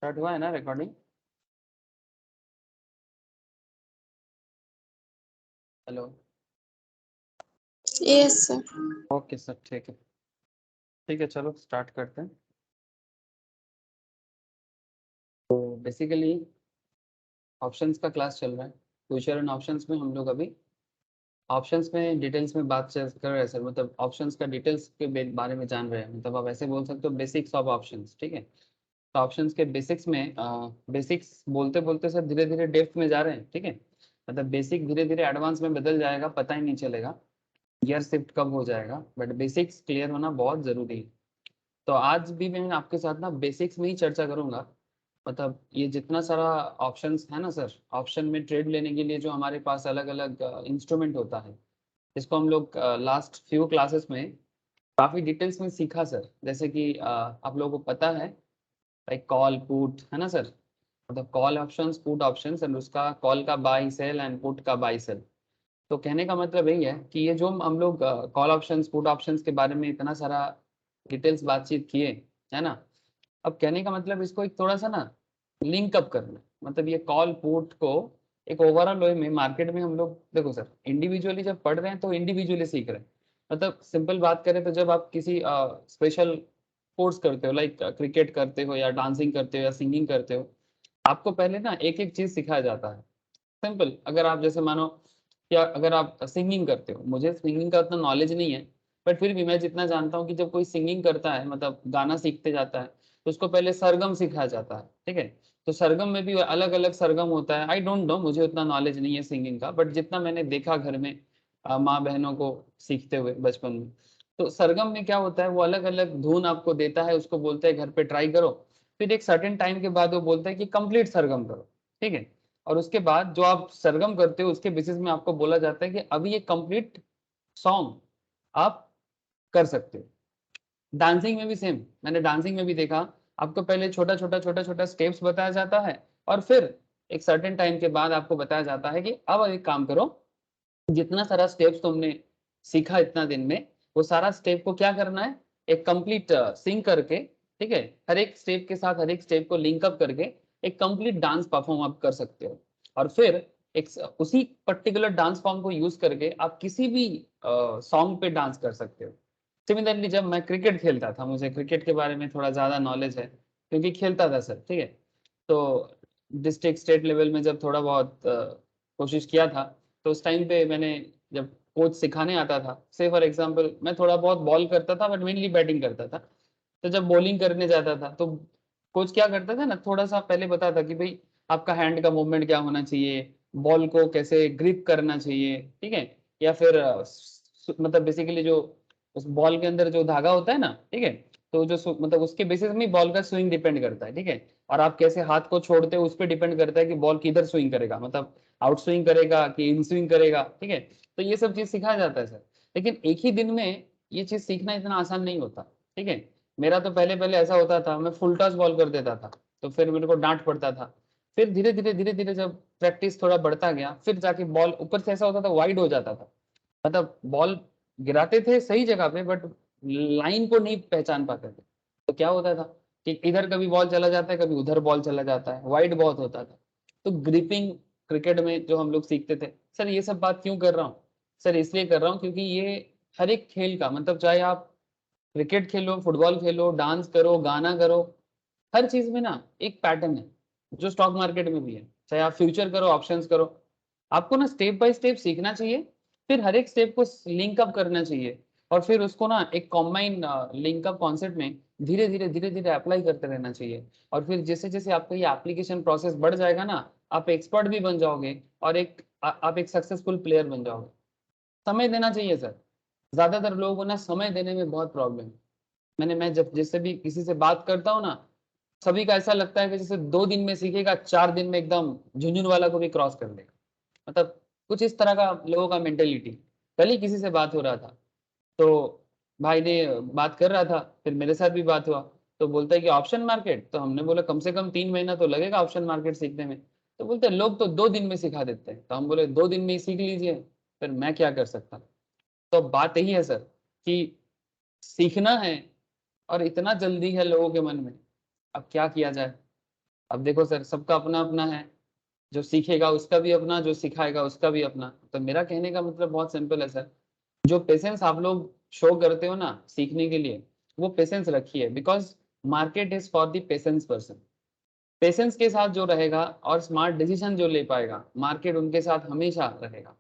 Start हुआ है ना recording? Hello. Yes sir. Okay sir, ठीक है ठीक है, चलो स्टार्ट करते हैं। तो बेसिकली ऑप्शंस का क्लास चल रहा है। फ्यूचर एंड ऑप्शंस में हम लोग अभी ऑप्शंस में डिटेल्स में बात कर रहे हैं सर। मतलब ऑप्शंस का डिटेल्स के बारे में जान रहे हैं। मतलब आप ऐसे बोल सकते हो बेसिक्स ऑफ ऑप्शंस, ठीक है। तो ऑप्शंस के बेसिक्स में बेसिक्स बोलते बोलते सर धीरे धीरे डेप्थ में जा रहे हैं, ठीक है। मतलब बेसिक धीरे धीरे एडवांस में बदल जाएगा, पता ही नहीं चलेगा गियर शिफ्ट कब हो जाएगा। बट बेसिक्स क्लियर होना बहुत ज़रूरी है। तो आज भी मैं आपके साथ ना बेसिक्स में ही चर्चा करूंगा। मतलब ये जितना सारा ऑप्शंस है ना सर, ऑप्शन में ट्रेड लेने के लिए जो हमारे पास अलग अलग इंस्ट्रूमेंट होता है, इसको हम लोग लास्ट फ्यू क्लासेस में काफ़ी डिटेल्स में सीखा सर। जैसे कि आप लोगों को पता है लाइक कॉल पुट है ना सर। मतलब call options put options and उसका कॉल का बाई सेल एंड पुट का बाई सेल। तो कहने का मतलब यही है कि ये जो हम लोग कॉल ऑप्शंस पुट ऑप्शंस के बारे में इतना सारा डिटेल्स बातचीत किए, है ना। अब कहने का मतलब इसको एक थोड़ा सा ना लिंक अप करना। मतलब ये कॉल पुट को एक ओवरऑल वे में मार्केट में हम लोग देखो सर, इंडिविजुअली जब पढ़ रहे हैं तो इंडिविजुअली सीख रहे हैं। मतलब सिंपल बात करें तो जब आप किसी स्पेशल कोर्स करते हो लाइक क्रिकेट करते हो या डांसिंग करते हो या सिंगिंग करते हो, आपको पहले ना एक एक चीज सिखाया जाता है। सिंपल, अगर आप जैसे मानो या अगर आप सिंगिंग करते हो, मुझे सिंगिंग का उतना नॉलेज नहीं है, बट फिर भी मैं जितना जानता हूँ कि जब कोई सिंगिंग करता है मतलब गाना सीखते जाता है तो उसको पहले सरगम सिखाया जाता है, ठीक है। तो सरगम में भी अलग अलग सरगम होता है। आई डोंट नो, मुझे उतना नॉलेज नहीं है सिंगिंग का, बट जितना मैंने देखा घर में माँ बहनों को सीखते हुए बचपन में, तो सरगम में क्या होता है, वो अलग अलग धुन आपको देता है, उसको बोलते हैं घर पे ट्राई करो। फिर एक सर्टेन टाइम के बाद वो बोलता है कि कंप्लीट सरगम करो, ठीक है। और उसके बाद जो आप सरगम करते हो उसके बेसिस में आपको बोला जाता है कि अभी ये कंप्लीट सॉन्ग आप कर सकते हो। डांसिंग में भी सेम, मैंने डांसिंग में भी देखा, आपको पहले छोटा छोटा छोटा छोटा स्टेप्स बताया जाता है और फिर एक सर्टेन टाइम के बाद आपको बताया जाता है कि अब एक काम करो, जितना सारा स्टेप्स तुमने सीखा इतना दिन में, वो सारा स्टेप को क्या करना है, एक कंप्लीट सिंक करके, ठीक है, हर एक स्टेप के साथ हर एक स्टेप को लिंक अप करके एक कंप्लीट डांस परफॉर्म आप कर सकते हो। और फिर एक उसी पर्टिकुलर डांस फॉर्म को यूज करके आप किसी भी सॉन्ग पे डांस कर सकते हो। सिमिलरली जब मैं क्रिकेट खेलता था, मुझे क्रिकेट के बारे में थोड़ा ज्यादा नॉलेज है क्योंकि खेलता था सर, ठीक है। तो डिस्ट्रिक्ट स्टेट लेवल में जब थोड़ा बहुत कोशिश किया था, तो उस टाइम पे मैंने जब कोच सिखाने आता था, से फॉर एग्जांपल मैं थोड़ा बहुत बॉल करता था बट मेनली बैटिंग करता था। तो जब बॉलिंग करने जाता था तो कोच क्या करता था ना, थोड़ा सा पहले बताता कि भाई आपका हैंड का मूवमेंट क्या होना चाहिए, बॉल को कैसे ग्रिप करना चाहिए, ठीक है। या फिर मतलब बेसिकली जो उस बॉल के अंदर जो धागा होता है ना, ठीक है, तो जो मतलब उसके बेसिस में बॉल का स्विंग डिपेंड करता है, ठीक है। और आप कैसे हाथ को छोड़ते हो उस पर डिपेंड करता है कि बॉल किधर स्विंग करेगा, मतलब आउट स्विंग करेगा कि इन स्विंग करेगा, ठीक है। तो ये सब चीज सिखाया जाता है सर। लेकिन एक ही दिन में ये चीज सीखना इतना आसान नहीं होता, ठीक है। मेरा तो पहले पहले ऐसा होता था, मैं फुल टॉस बॉल कर देता था, तो फिर मेरे को डांट पड़ता था। फिर धीरे धीरे जब प्रैक्टिस थोड़ा बढ़ता गया, फिर जाके बॉल ऊपर से ऐसा होता था वाइड हो जाता था। मतलब बॉल गिराते थे सही जगह पे बट लाइन को नहीं पहचान पाते थे। तो क्या होता था कि इधर कभी बॉल चला जाता है, कभी उधर बॉल चला जाता है, वाइड बहुत होता था। तो ग्रिपिंग क्रिकेट में जो हम लोग सीखते थे सर, ये सब बात क्यों कर रहा हूँ सर, इसलिए कर रहा हूँ क्योंकि ये हर एक खेल का मतलब, चाहे आप क्रिकेट खेलो, फुटबॉल खेलो, डांस करो, गाना करो, हर चीज में ना एक पैटर्न है जो स्टॉक मार्केट में भी है। चाहे आप फ्यूचर करो, ऑप्शंस करो, आपको ना स्टेप बाय स्टेप सीखना चाहिए। फिर हर एक स्टेप को लिंक अप करना चाहिए और फिर उसको ना एक कॉम्बाइन लिंक अप कॉन्सेप्ट में धीरे धीरे अप्लाई करते रहना चाहिए। और फिर जैसे जैसे आपका ये एप्लीकेशन प्रोसेस बढ़ जाएगा ना, आप एक्सपर्ट भी बन जाओगे और आप एक सक्सेसफुल प्लेयर बन जाओगे। समय देना चाहिए सर। ज्यादातर लोगों को ना समय देने में बहुत प्रॉब्लम है। मैं जब जिससे भी किसी से बात करता हूँ ना, सभी का ऐसा लगता है कि जैसे 2 दिन में सीखेगा, 4 दिन में एकदम झुंझुन वाला को भी क्रॉस कर देगा। मतलब कुछ इस तरह का लोगों का मेंटेलिटी। कल ही किसी से बात हो रहा था, तो भाई ने बात कर रहा था, फिर मेरे साथ भी बात हुआ, तो बोलता है कि ऑप्शन मार्केट, तो हमने बोला कम से कम 3 महीना तो लगेगा ऑप्शन मार्केट सीखने में। तो बोलते हैं लोग तो 2 दिन में सिखा देते हैं, तो हम बोले 2 दिन में ही सीख लीजिए, फिर मैं क्या कर सकता। तो बात यही है सर कि सीखना है और इतना जल्दी है लोगों के मन में, अब क्या किया जाए। अब देखो सर, सबका अपना अपना है, जो सीखेगा उसका भी अपना, जो सिखाएगा उसका भी अपना। तो मेरा कहने का मतलब बहुत सिंपल है सर, जो पेशेंस आप लोग शो करते हो ना सीखने के लिए, वो पेशेंस रखिए, because market is for the patience person. Patience के साथ जो रहेगा और स्मार्ट डिसीजन जो ले पाएगा, मार्केट उनके साथ हमेशा रहेगा।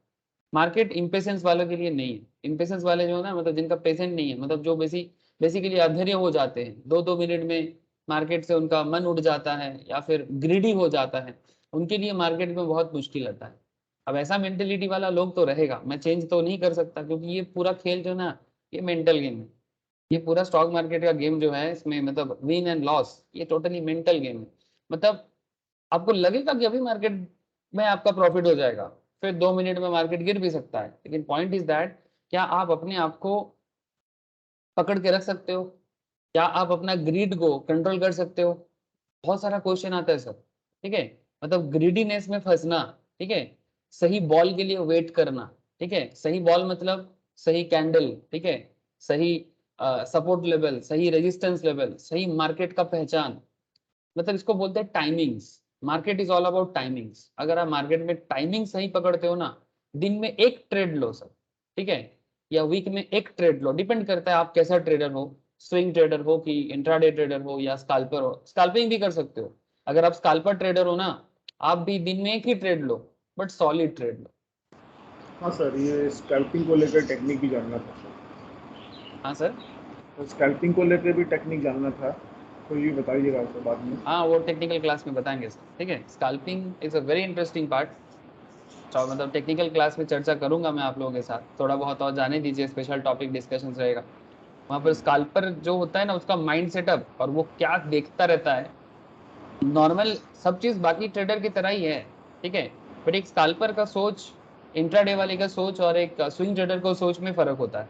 मार्केट इम्पेशेंस वालों के लिए नहीं है। इम्पेशेंस वाले जो है ना, मतलब जिनका पेशेंट नहीं है, मतलब जो बेसिकली अधैर्य हो जाते हैं, 2-2 मिनट में मार्केट से उनका मन उठ जाता है या फिर ग्रीडी हो जाता है, उनके लिए मार्केट में बहुत मुश्किल आता है। अब ऐसा मेंटेलिटी वाला लोग तो रहेगा, मैं चेंज तो नहीं कर सकता, क्योंकि ये पूरा खेल जो है ना, ये मेंटल गेम है। ये पूरा स्टॉक मार्केट का गेम जो है, इसमें मतलब विन एंड लॉस ये टोटली मेंटल गेम है। मतलब आपको लगेगा कि अभी मार्केट में आपका प्रॉफिट हो जाएगा, फिर 2 मिनट में मार्केट गिर भी सकता है, लेकिन पॉइंट इज दैट, क्या आप अपने आप को पकड़ के रख सकते हो? क्या आप अपना ग्रीड को कंट्रोल कर सकते हो? बहुत सारा क्वेश्चन आता है सर, ठीक है। मतलब ग्रीडीनेस में फंसना, ठीक है, सही बॉल के लिए वेट करना, ठीक है, सही बॉल मतलब सही कैंडल, ठीक है, सही सपोर्ट लेवल, सही रेजिस्टेंस लेवल, सही मार्केट का पहचान, मतलब इसको बोलते हैं timings. Market is all about timings. अगर आप मार्केट में टाइमिंग सही पकड़ते हो ना, दिन में एक ट्रेड लो सर, ठीक है, या वीक में एक ट्रेड लो, डिपेंड करता है आप कैसा ट्रेडर हो, स्विंग ट्रेडर हो कि इंट्राडे ट्रेडर हो या स्कैल्पर हो। स्कैल्पिंग भी कर सकते हो, अगर आप स्कैल्पर ट्रेडर हो ना, आप भी दिन में एक ही ट्रेड लो, बट सॉलिड ट्रेड लो। हाँ सर, ये स्कैल्पिंग को लेकर टेक्निक भी जानना था हाँ सर। सर, स्कैल्पिंग को लेकर भी टेक्निक जानना था, तो ये बताइएगा सर बाद में। हाँ, वो टेक्निकल क्लास में बताएंगे सर, ठीक है। Scalping is a very interesting part. तो मतलब टेक्निकल क्लास में चर्चा करूंगा मैं आप लोगों के साथ, थोड़ा बहुत और जाने दीजिए, स्पेशल टॉपिक डिस्कशन रहेगा वहां पर। स्कैल्पर जो होता है ना, उसका माइंड सेटअप और वो क्या देखता रहता है, नॉर्मल सब चीज बाकी ट्रेडर की तरह ही है, ठीक है, बट एक स्कैल्पर का सोच, इंट्राडे वाले का सोच और एक स्विंग ट्रेडर को सोच में फर्क होता है।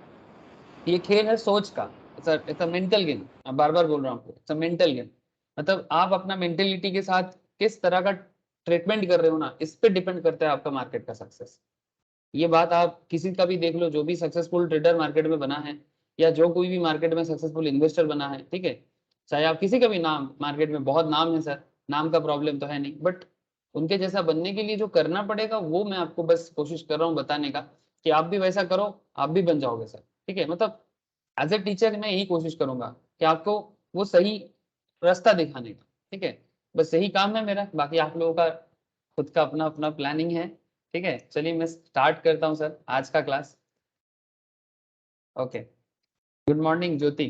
ये खेल है सोच का। It's a mental game. मैं बार बार बोल रहा हूँ, इट्स अ मेंटल गेम। मतलब आप अपना मेंटेलिटी के साथ किस तरह का ट्रीटमेंट कर रहे हो ना, इस पे डिपेंड करता है आपका मार्केट का सक्सेस। ये बात आप किसी का भी देख लो, जो भी सक्सेसफुल ट्रेडर मार्केट में बना है, या जो कोई भी मार्केट में सक्सेसफुल इन्वेस्टर बना है, ठीक है, चाहे आप किसी का भी नाम, मार्केट में बहुत नाम है सर, नाम का प्रॉब्लम तो है नहीं, बट उनके जैसा बनने के लिए जो करना पड़ेगा, वो मैं आपको बस कोशिश कर रहा हूँ बताने का, कि आप भी वैसा करो, आप भी बन जाओगे सर, ठीक है। मतलब एज ए टीचर मैं यही कोशिश करूंगा कि आपको वो सही रास्ता दिखाने का, ठीक है। बस यही काम है मेरा, बाकी आप लोगों का खुद का अपना अपना प्लानिंग है, ठीक है। चलिए मैं स्टार्ट करता हूँ सर आज का class. Okay, good morning Jyoti.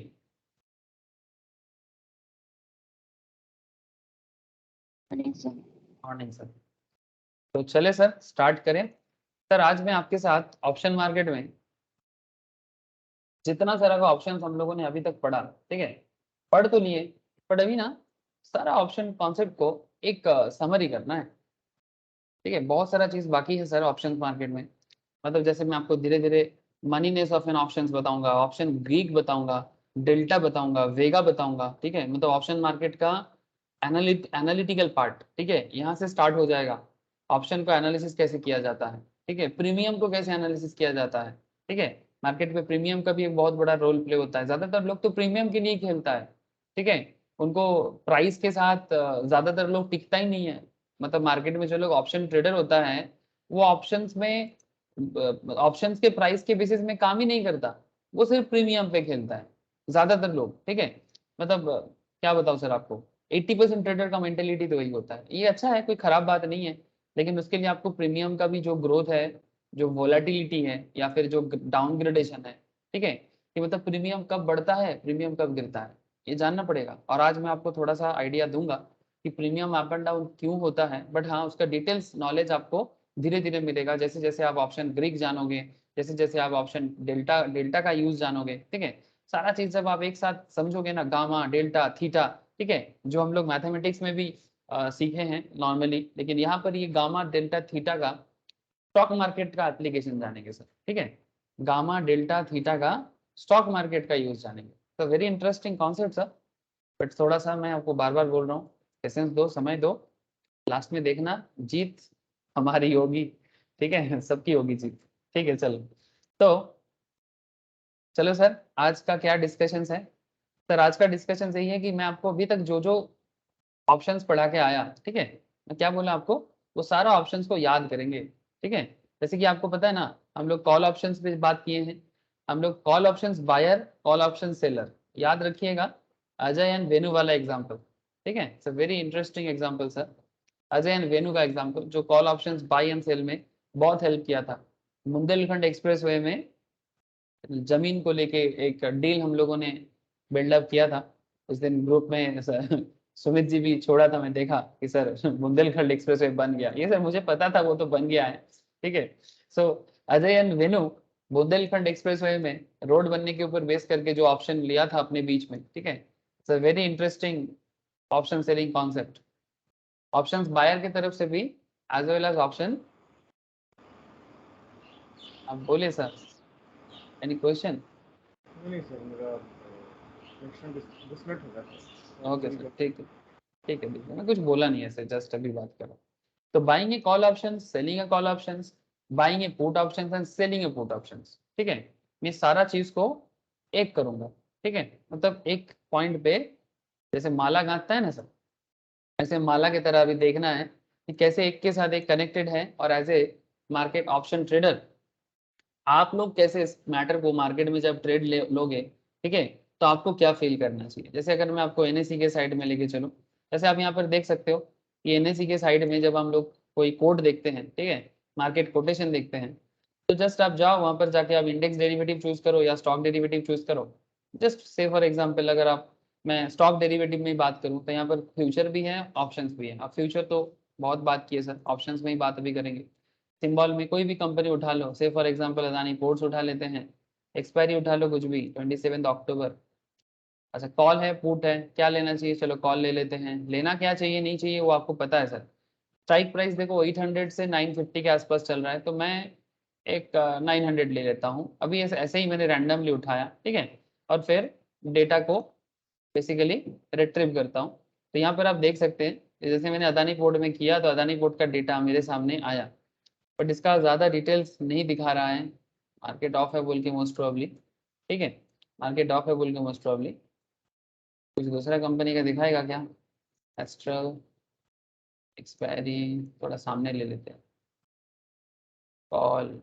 Morning sir. तो चले सर स्टार्ट करें। सर आज मैं आपके साथ ऑप्शन मार्केट में जितना सारा का ऑप्शन हम लोगों ने अभी तक पढ़ा, ठीक है, पढ़ तो लिए, पर अभी ना सारा ऑप्शन कॉन्सेप्ट को एक समरी करना है, ठीक है। बहुत सारा चीज बाकी है सर ऑप्शन मार्केट में। मतलब जैसे मैं आपको धीरे धीरे मनीनेस ऑफ एन ऑप्शंस बताऊंगा, ऑप्शन ग्रीक बताऊंगा, डेल्टा बताऊंगा, वेगा बताऊंगा, ठीक है। मतलब ऑप्शन मार्केट का एनालिटिकल पार्ट, ठीक है, यहाँ से स्टार्ट हो जाएगा। ऑप्शन को एनालिसिस कैसे किया जाता है, ठीक है, प्रीमियम को कैसे एनालिसिस किया जाता है, ठीक है। मार्केट में प्रीमियम का भी एक बहुत बड़ा रोल प्ले होता है, ज्यादातर लोग तो प्रीमियम के लिए खेलता है, ठीक है। उनको प्राइस के साथ ज्यादातर लोग टिकता ही नहीं है। मतलब मार्केट में जो लोग ऑप्शन ट्रेडर होता है, वो ऑप्शंस में, ऑप्शंस के प्राइस के बेसिस में काम ही नहीं करता, वो सिर्फ प्रीमियम पे खेलता है ज्यादातर लोग, ठीक है। मतलब क्या बताओ सर आपको, 80% ट्रेडर का मेंटेलिटी तो वही होता है। ये अच्छा है, कोई खराब बात नहीं है, लेकिन उसके लिए आपको प्रीमियम का भी जो ग्रोथ है, जो वोलेटिलिटी है, या फिर जो डाउनग्रेडेशन है, ठीक है, कि मतलब प्रीमियम कब बढ़ता है, प्रीमियम कब गिरता है, ये जानना पड़ेगा। और आज मैं आपको थोड़ा सा आइडिया दूंगा कि प्रीमियम अप एंड डाउन क्यों होता है, बट हाँ उसका डिटेल्स नॉलेज आपको धीरे धीरे मिलेगा, जैसे जैसे आप ऑप्शन ग्रीक जानोगे, जैसे जैसे आप ऑप्शन डेल्टा डेल्टा का यूज जानोगे, ठीक है। सारा चीज जब आप एक साथ समझोगे ना, गामा डेल्टा थीटा, ठीक है, जो हम लोग मैथमेटिक्स में भी सीखे हैं नॉर्मली, लेकिन यहाँ पर ये गामा डेल्टा थीटा का स्टॉक मार्केट का एप्लीकेशन जानेंगे सर, ठीक है। गामा डेल्टा थीटा का स्टॉक मार्केट का यूज जानेंगे, तो very interesting concept sir. But थोड़ा सा मैं आपको बार बार बोल रहा हूँ, पेशेंस दो, समय दो, लास्ट में देखना जीत हमारी होगी, ठीक है, सबकी होगी जीत, ठीक है। चलो तो चलो सर, आज का क्या डिस्कशन है। सर आज का डिस्कशन यही है कि मैं आपको अभी तक जो जो ऑप्शंस पढ़ा के आया, ठीक है, मैं क्या बोला आपको, वो सारा ऑप्शंस को याद करेंगे, ठीक है। जैसे कि आपको पता है ना, हम लोग कॉल ऑप्शंस पे बात किए हैं, हम लोग call options buyer, call option seller, याद रखिएगा, अजय एंड वेनु वाला एग्जाम्पल, ठीक है, it's a very interesting example sir. Ajay and Venu का एग्जाम्पल जो call options buy and sell में बहुत हेल्प किया था। बुंदेलखंड एक्सप्रेसवे में जमीन को लेके एक डील हम लोगों ने बिल्डअप किया था, उस दिन ग्रुप में सुमित जी भी छोड़ा था, मैं देखा कि सर बुंदेलखंड एक्सप्रेसवे बन गया, ये सर मुझे पता था वो तो बन गया है, ठीक है। सो अजय एंड वेनु बुंदेलखंड एक्सप्रेसवे में रोड बनने के ऊपर बेस करके जो ऑप्शन लिया था अपने बीच में, ठीक है, it's a very interesting option selling concept. Options buyer की तरफ से भी एज वेल एज ऑप्शन, आप बोले सर, एनी क्वेश्चन? नहीं सर, मेरा कनेक्शन डिस्कनेक्ट हो गया था। ओके सर, ठीक है, ठीक है, देखिए मैं कुछ बोला नहीं है सर, जस्ट अभी बात करो। तो buying A call option, selling A call option, buying A put option and selling A put option, ठीक है, मैं सारा चीज को एक करूंगा, ठीक है, मतलब एक पॉइंट पे जैसे माला गांथता है ना सर, ऐसे माला की तरह अभी देखना है कि कैसे एक के साथ एक कनेक्टेड है, और as a market option trader आप लोग कैसे इस मैटर को मार्केट में जब ट्रेड लोगे, ठीक है, तो आपको क्या फील करना चाहिए। जैसे अगर मैं आपको एनएससी के साइड में लेके चलूं, जैसे आप यहाँ पर देख सकते हो कि एनएससी के साइड में जब हम लोग कोई कोड देखते हैं, ठीक है, मार्केट कोटेशन देखते हैं, तो जस्ट आप जाओ वहां पर जाके आप इंडेक्स डेरिवेटिव चूज करो या स्टॉक डेरिवेटिव चूज करो। जस्ट से फॉर एग्जाम्पल अगर आप, मैं स्टॉक डेरिवेटिव में ही बात करूं तो यहाँ पर फ्यूचर भी है, ऑप्शंस भी है। अब फ्यूचर तो बहुत बात की है सर, ऑप्शंस में ही बात अभी करेंगे। सिंबल में कोई भी कंपनी उठा लो, से फॉर एग्जांपल अदानी पोर्ट्स उठा लेते हैं, एक्सपायरी उठा लो कुछ भी 27 अक्टूबर। अच्छा, कॉल है पुट है, क्या लेना चाहिए, चलो कॉल ले लेते हैं, लेना क्या चाहिए नहीं चाहिए वो आपको पता है सर। स्ट्राइक प्राइस देखो 800 से 950 के आसपास चल रहा है, तो मैं एक 900 ले लेता हूँ अभी, ऐसे ऐसे ही मैंने रैंडमली उठाया, ठीक है, और फिर डेटा को बेसिकली रिट्रीव करता हूँ। तो यहाँ पर आप देख सकते हैं जैसे मैंने अदानी पोर्ट में किया तो अदानी पोर्ट का डेटा मेरे सामने आया, बट इसका ज़्यादा डिटेल्स नहीं दिखा रहा है, मार्केट ऑफ है बोल के मोस्ट प्रोबेबली, ठीक है, मार्केट ऑफ है बोल के मोस्ट प्रोबेबली। कुछ दूसरा कंपनी का दिखाएगा क्या, एस्ट्रल, एक्सपायरी, थोड़ा सामने ले लेते हैं, कॉल,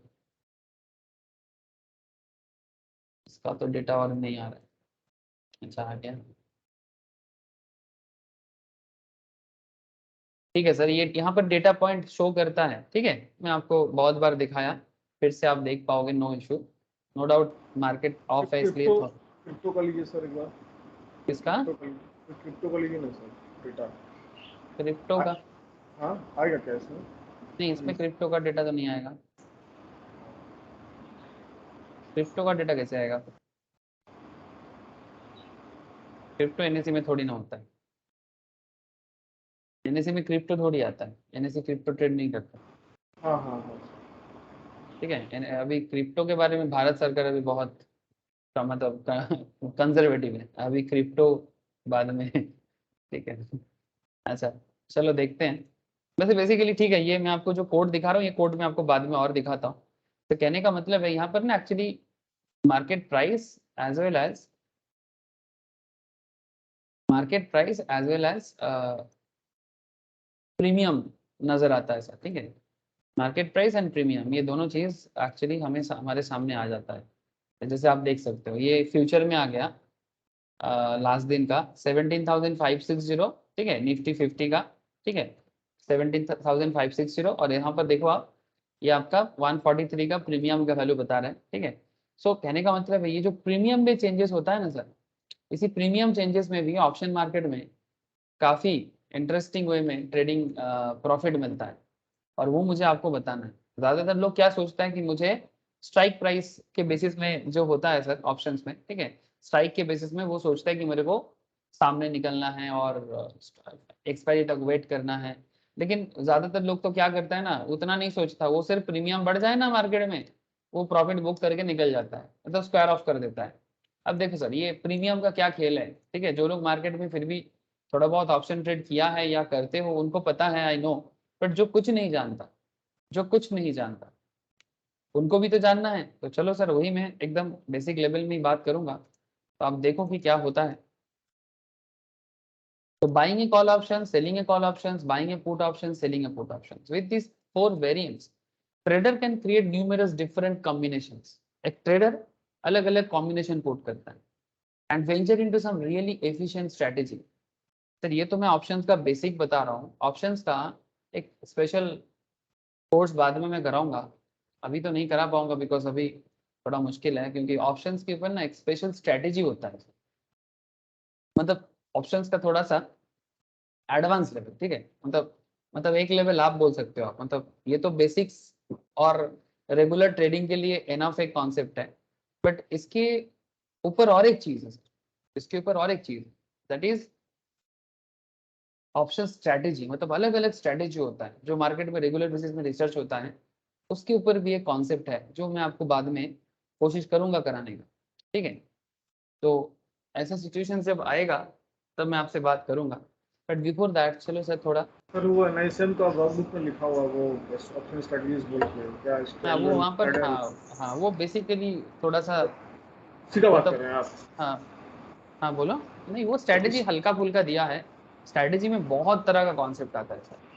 इसका तो डेटा और नहीं आ रहा है, अच्छा आ गया, ठीक है सर, ये यहाँ पर डेटा पॉइंट शो करता है, ठीक है, मैं आपको बहुत बार दिखाया, फिर से आप देख पाओगे, no issue, no doubt market off है इसलिए क्रिप्टो क्रिप्टो का लीजिए सर एक बार। किसका, क्रिप्टो का लीजिए ना सर डेटा। क्रिप्टो का? हाँ, आएगा क्या इसमें? नहीं, इसमें क्रिप्टो का डेटा तो नहीं आएगा, क्रिप्टो का डेटा कैसे आएगा, क्रिप्टो एनएससी में थोड़ी ना होता है, एनएससी में क्रिप्टो थोड़ी आता है, एनएससी क्रिप्टो ट्रेड नहीं करता, हाँ हाँ हाँ। ठीक है। अभी क्रिप्टो के बारे में भारत सरकार अभी बहुत मतलब कंजर्वेटिव है, अभी क्रिप्टो बाद में ठीक है, अच्छा, चलो देखते हैं। वैसे बेसिकली ठीक है, ये मैं आपको जो कोड दिखा रहा हूँ ये कोड मैं आपको बाद में और दिखाता हूँ। तो कहने का मतलब है यहाँ पर ना actually market price as well as premium नजर आता है सर, ठीक है, मार्केट प्राइस एंड प्रीमियम ये दोनों चीज एक्चुअली हमें हमारे सामने आ जाता है। जैसे आप देख सकते हो ये फ्यूचर में आ गया, लास्ट दिन का 17,560, ठीक है, निफ्टी 50 का, ठीक है, 17,560, और यहाँ पर देखो आप ये आपका 143 का प्रीमियम का वैल्यू बता रहे हैं, ठीक है। सो कहने का मतलब है ये जो प्रीमियम में चेंजेस होता है ना सर, इसी प्रीमियम चेंजेस में भी ऑप्शन मार्केट में काफी इंटरेस्टिंग वे में ट्रेडिंग प्रॉफिट मिलता है, और वो मुझे आपको बताना है। ज्यादातर लोग क्या सोचते हैं कि मुझे स्ट्राइक प्राइस के बेसिस में जो होता है सर ऑप्शंस में, ठीक है, स्ट्राइक के बेसिस में वो सोचता है कि मेरे को सामने निकलना है और एक्सपायरी तक वेट करना है। लेकिन ज्यादातर लोग तो क्या करता है ना, उतना नहीं सोचता, वो सिर्फ प्रीमियम बढ़ जाए ना मार्केट में, वो प्रॉफिट बुक करके निकल जाता है, मतलब स्क्वायर ऑफ कर देता है। अब देखो सर ये प्रीमियम का क्या खेल है, ठीक है, जो लोग मार्केट में फिर भी थोड़ा बहुत ऑप्शन ट्रेड किया है या करते हो उनको पता है, आई नो, बट जो कुछ नहीं जानता, जो कुछ नहीं जानता उनको भी तो जानना है। तो चलो सर वही मैं एकदम बेसिक लेवल में ही बात करूंगा, तो आप देखो कि क्या होता है। So buying a call option, selling a call options, buying a put option, selling a put options. With these 4 variants, trader can create numerous different combinations. एक trader अलग अलग combination put करता है and venture into some really efficient strategy. Sir ये तो मैं options का basic बता रहा हूँ, ऑप्शंस का एक स्पेशल कोर्स बाद में मैं कराऊंगा, अभी तो नहीं करा पाऊंगा बिकॉज अभी थोड़ा मुश्किल है, क्योंकि ऑप्शंस के ऊपर ना एक स्पेशल स्ट्रेटेजी होता है, मतलब ऑप्शंस का थोड़ा सा एडवांस लेवल, ठीक है, मतलब एक लेवल आप बोल सकते हो आप, मतलब ये तो बेसिक्स और रेगुलर ट्रेडिंग के लिए एनफ एक कॉन्सेप्ट है, बट इसके ऊपर और एक चीज है, इसके ऊपर और एक चीज दैट इज ऑप्शन स्ट्रैटेजी, मतलब अलग अलग स्ट्रैटेजी होता है जो मार्केट में रेगुलर बेसिस में रिसर्च होता है, उसके ऊपर भी एक कॉन्सेप्ट है जो मैं आपको बाद में कोशिश करूंगा कराने का, ठीक है। तो ऐसा सिचुएशन जब आएगा तब मैं आपसे बात करूंगा, बट बिफोर दैट चलो सर थोड़ा, सर वो एनआईएसएम का वर्कबुक में लिखा हुआ वो ऑप्शन स्ट्रेटजीज बोल के क्या हाँ वो स्टैंडर्ड वहाँ पर, पैडल हाँ वो बेसिकली थोड़ा सा, सीधा बात कर मतलब रहे हैं आप? हाँ हाँ बोलो, नहीं वो स्ट्रैटेजी हल्का फुल्का दिया है, स्ट्रैटेजी में बहुत तरह का कॉन्सेप्ट आता है सर।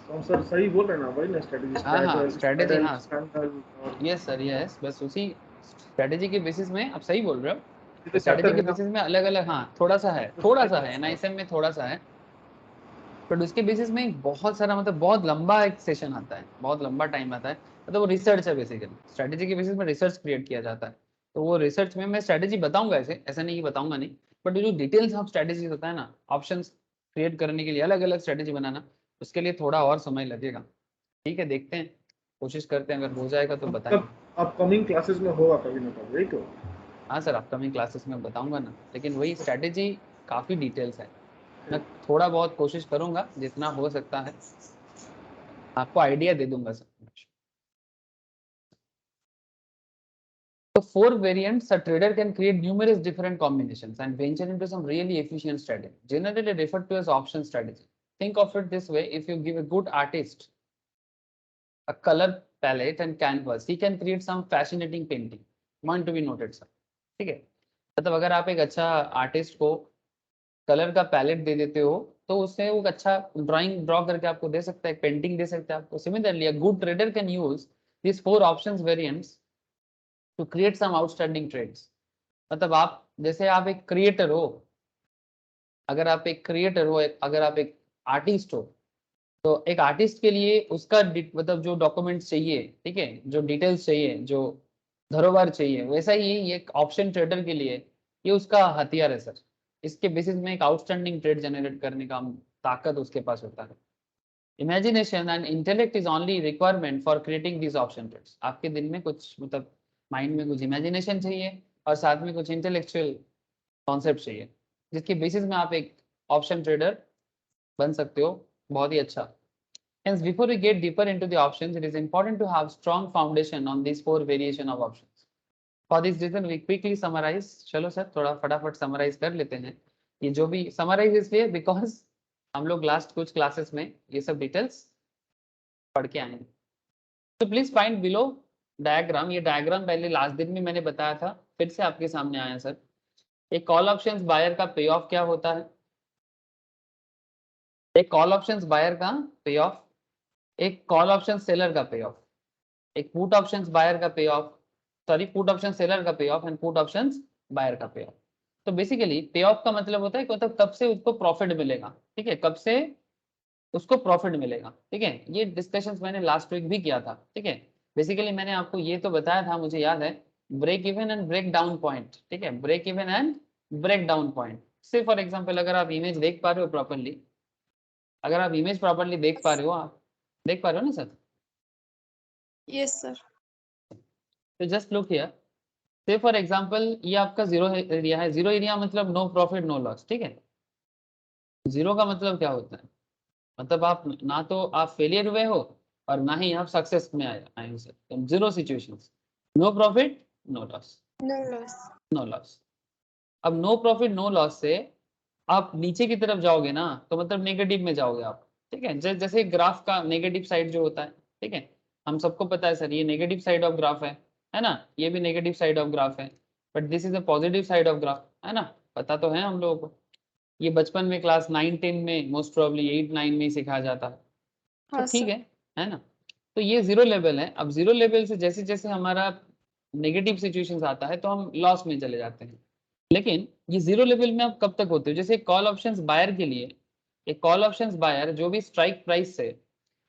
तो सर सही बोल रहे हैं ना, वही ना स्ट्रेटजी हाँ स्पैडल स्ट्रैटेजी, स्पैडल हाँ स्पैंडल और यस सर यस, बस उसी स्ट्रैटेजी के बेसिस में आप सही बोल रहे हो, ये तो तो स्ट्रैटेजी चैप्टर के है ना, बेसिस में अलग अलग, हाँ तो थोड़ा समझ सा रहे है हैं एनआईएसएम में थोड़ा सा है, बट उसके बेसिस में बहुत सारा, मतलब बहुत लंबा एक सेशन आता है, बहुत लंबा टाइम आता है, मतलब वो रिसर्च है बेसिकली, स्ट्रैटेजी के बेसिस में रिसर्च क्रिएट किया जाता है, तो वो रिसर्च में मैं स्ट्रैटेजी बताऊंगा, ऐसे ऐसा नहीं कि बताऊंगा नहीं, बट जो डिटेल्स ऑफ स्ट्रैटेजी होता है ना, ऑप्शंस क्रिएट करने के लिए अलग अलग स्ट्रैटेजी बनाना, उसके लिए थोड़ा और समय लगेगा, ठीक है, देखते हैं, कोशिश करते हैं, अगर हो जाएगा तो बताएंगे। मतलब अपकमिंग क्लासेस में होगा कभी ना कभी, राइट? तो हाँ सर अपकमिंग क्लासेस में बताऊंगा ना, लेकिन वही स्ट्रैटेजी काफी डिटेल्स है, मैं थोड़ा बहुत कोशिश करूंगा जितना हो सकता है, आपको आइडिया दे दूंगा sir. So 4 variants, a trader can create numerous different combinations and venture into some really efficient strategy, generally referred to as option strategy. Think of it this way, if you give a good artist a color palette and canvas, he can create some fascinating painting. Point to be noted sir, ठीक है, मतलब अगर आप एक अच्छा artist को colour का palette दे देते हो तो उससे वो अच्छा ड्राइंग ड्रॉ करके आपको दे सकता है, पेंटिंग दे सकता है आपको। Similarly a good trader can use this 4 options variants to create some outstanding trades, मतलब आप जैसे आप एक क्रिएटर हो, अगर आप एक क्रिएटर हो, अगर आप एक आर्टिस्ट हो, तो एक आर्टिस्ट के लिए उसका मतलब जो डॉक्यूमेंट्स चाहिए, ठीक है, जो डिटेल्स चाहिए, जो धरोहर चाहिए, वैसा ही ये एक ऑप्शन ट्रेडर के लिए ये उसका हथियार है सर, इसके बेसिस में एक आउटस्टैंडिंग ट्रेड जनरेट करने का ताकत उसके पास होता है। Imagination and intellect is only requirement for creating this option trades, आपके दिन में कुछ मतलब माइंड में कुछ इमेजिनेशन चाहिए और साथ में कुछ इंटेलेक्चुअल कॉन्सेप्ट चाहिए, जिसके बेसिस में आप एक ऑप्शन ट्रेडर बन सकते हो बहुत ही अच्छा। Hence, before we get deeper into the options, it is important to have strong foundation on these 4 variation of options. For this reason, we quickly summarize. चलो सर थोड़ा फटाफट summarize कर लेते हैं, ये जो भी summarize इसलिए because हम लोग लास्ट कुछ क्लासेस में ये सब डिटेल्स पढ़ के आए हैं। तो प्लीज फाइंड बिलो डायग्राम, ये डायग्राम पहले लास्ट दिन में मैंने बताया था, फिर से आपके सामने आया सर। एक कॉल ऑप्शंस बायर का पे ऑफ क्या होता है, एक कॉल ऑप्शंस बायर का पे ऑफ, एक कॉल ऑप्शन सेलर का पे ऑफ, एक पुट ऑप्शंस बायर का payoff, sorry put option seller का payoff and put options buyer का पे ऑफ। तो बेसिकली पे ऑफ का मतलब होता है कि मतलब कब से उसको प्रॉफिट मिलेगा, ठीक है, कब से उसको प्रॉफिट मिलेगा, ठीक है, ये डिस्कशंस मैंने लास्ट वीक भी किया था, ठीक है। बेसिकली मैंने आपको ये तो बताया था, मुझे याद है, break even and break down point, ठीक है, break even and break down point से फॉर एग्जांपल अगर आप इमेज देख पा रहे हो प्रॉपर्ली, अगर आप इमेज प्रॉपर्ली देख पा रहे हो, आप देख पा रहे हो ना सर? Yes sir. तो जस्ट लुक हियर, से फॉर एग्जांपल ये आपका जीरो एरिया है, जीरो एरिया मतलब नो प्रॉफिट नो लॉस, ठीक है। जीरो का मतलब क्या होता है, मतलब आप ना तो आप फेलियर हुए हो और ना ही आप सक्सेस में आए हो सर, तो zero situations, no profit no loss, no loss. No loss. अब नो प्रॉफिट नो लॉस से आप नीचे की तरफ जाओगे ना तो मतलब नेगेटिव में जाओगे आप, ठीक है, जैसे ग्राफ का नेगेटिव साइड जो होता है, ठीक है, हम सबको पता है सर ये नेगेटिव साइड ऑफ ग्राफ है ना, ये भी नेगेटिव साइड ऑफ ग्राफ है, but this is a positive side of graph, है ना, पता तो है हम लोगों को। ये बचपन में क्लास 9-10 में मोस्ट प्रॉब्ली 8-9 में सिखाया जाता है, तो हाँ ठीक सर। है ना। तो ये जीरो लेवल है। अब जीरो लेवल से जैसे जैसे हमारा नेगेटिव सिचुएशंस आता है तो हम लॉस में चले जाते हैं। लेकिन ये जीरो लेवल में आप कब तक होते हो, जैसे कॉल ऑप्शंस बायर के लिए, एक कॉल ऑप्शंस बायर जो भी स्ट्राइक प्राइस से,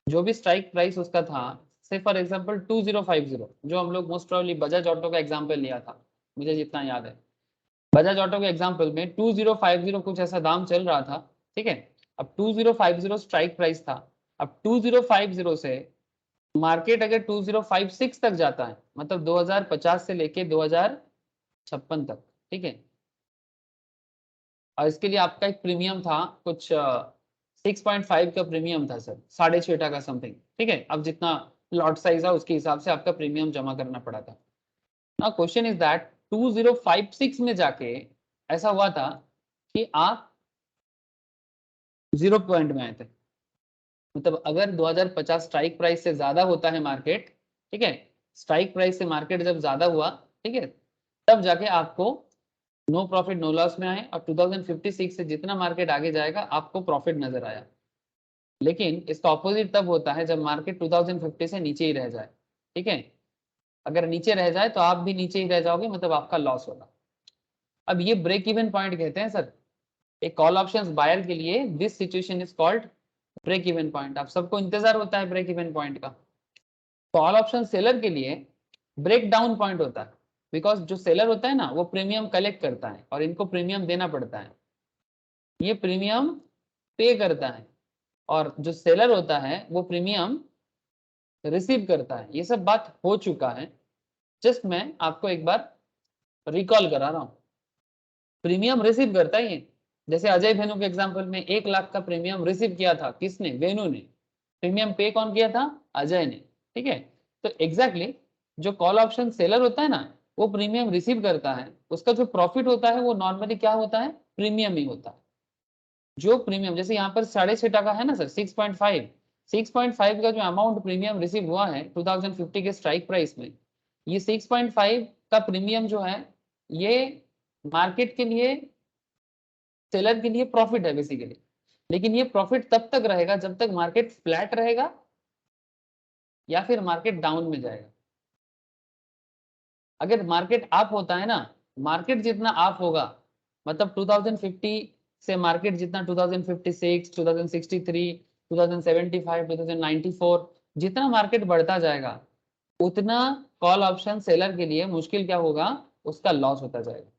जो भी स्ट्राइक प्राइस उसका था, से फॉर एग्जांपल 2050, जो हम लोग मोस्ट प्रॉब्ली बजाज ऑटो का एग्जांपल लिया था, मुझे जितना याद है बजाज ऑटो के एग्जांपल में 2050 कुछ ऐसा दाम चल रहा था, ठीक है। अब 2050 स्ट्राइक प्राइस था। अब 2050 से मार्केट अगर 2056 तक जाता है, मतलब 2050 से लेके 2056 तक, ठीक है। और इसके लिए आपका एक प्रीमियम था कुछ 6.5 का प्रीमियम था सर, 6.5 का समथिंग, ठीक है। अब जितना लॉट साइज है उसके हिसाब से आपका प्रीमियम जमा करना पड़ा था। नाउ क्वेश्चन इज दैट 2056 में जाके ऐसा हुआ था कि आप 0 पॉइंट में आए थे। मतलब अगर 2050 स्ट्राइक प्राइस से ज्यादा होता है मार्केट, ठीक है, स्ट्राइक प्राइस से मार्केट जब ज्यादा हुआ, ठीक है, तब जाके आपको नो प्रॉफिट नो लॉस में आए, और 2056 से जितना मार्केट आगे जाएगा आपको प्रॉफिट नजर आया। लेकिन इसका ऑपोजिट तब होता है जब मार्केट 2050 से नीचे ही रह जाए, ठीक है। अगर नीचे रह जाए तो आप भी नीचे ही रह जाओगे, मतलब आपका लॉस होगा। अब ये ब्रेक इवन पॉइंट कहते हैं सर, एक कॉल ऑप्शंस बायर के लिए this situation is called break even point. आप सबको इंतजार होता है ब्रेक इवन पॉइंट का। कॉल ऑप्शन सेलर के लिए ब्रेक डाउन पॉइंट होता है, बिकॉज जो सेलर होता है ना वो प्रीमियम कलेक्ट करता है और इनको प्रीमियम देना पड़ता है, ये प्रीमियम पे करता है, और जो सेलर होता है वो प्रीमियम रिसीव करता है। ये सब बात हो चुका है, जस्ट मैं आपको एक बार रिकॉल करा रहा हूँ। प्रीमियम रिसीव करता है ये, जैसे अजय वेनु के एग्जांपल में 1 लाख का प्रीमियम रिसीव किया था, किसने? वेनु ने। प्रीमियम पे कौन किया था? अजय ने, ठीक है। तो एग्जैक्टली जो कॉल ऑप्शन सेलर होता है ना वो प्रीमियम रिसीव करता है, उसका जो प्रॉफिट होता है वो नॉर्मली क्या होता है? प्रीमियम ही होता है। जो प्रीमियम जैसे यहाँ पर 6.5% है ना सर, 6.5 का जो अमाउंट प्रीमियम रिसीव हुआ है 2050 के स्ट्राइक प्राइस में, ये 6.5 का प्रीमियम जो है ये मार्केट के लिए, सेलर के लिए प्रॉफिट है बेसिकली। लेकिन ये प्रॉफिट तब तक रहेगा जब तक मार्केट फ्लैट रहेगा या फिर मार्केट डाउन में जाएगा। अगर मार्केट अप होता है ना, मार्केट जितना अप होगा, मतलब 2050 से मार्केट जितना 2056, 2063, 2075, 2094 जितना मार्केट बढ़ता जाएगा उतना कॉल ऑप्शन सेलर के लिए मुश्किल क्या होगा? उसका लॉस होता जाएगा।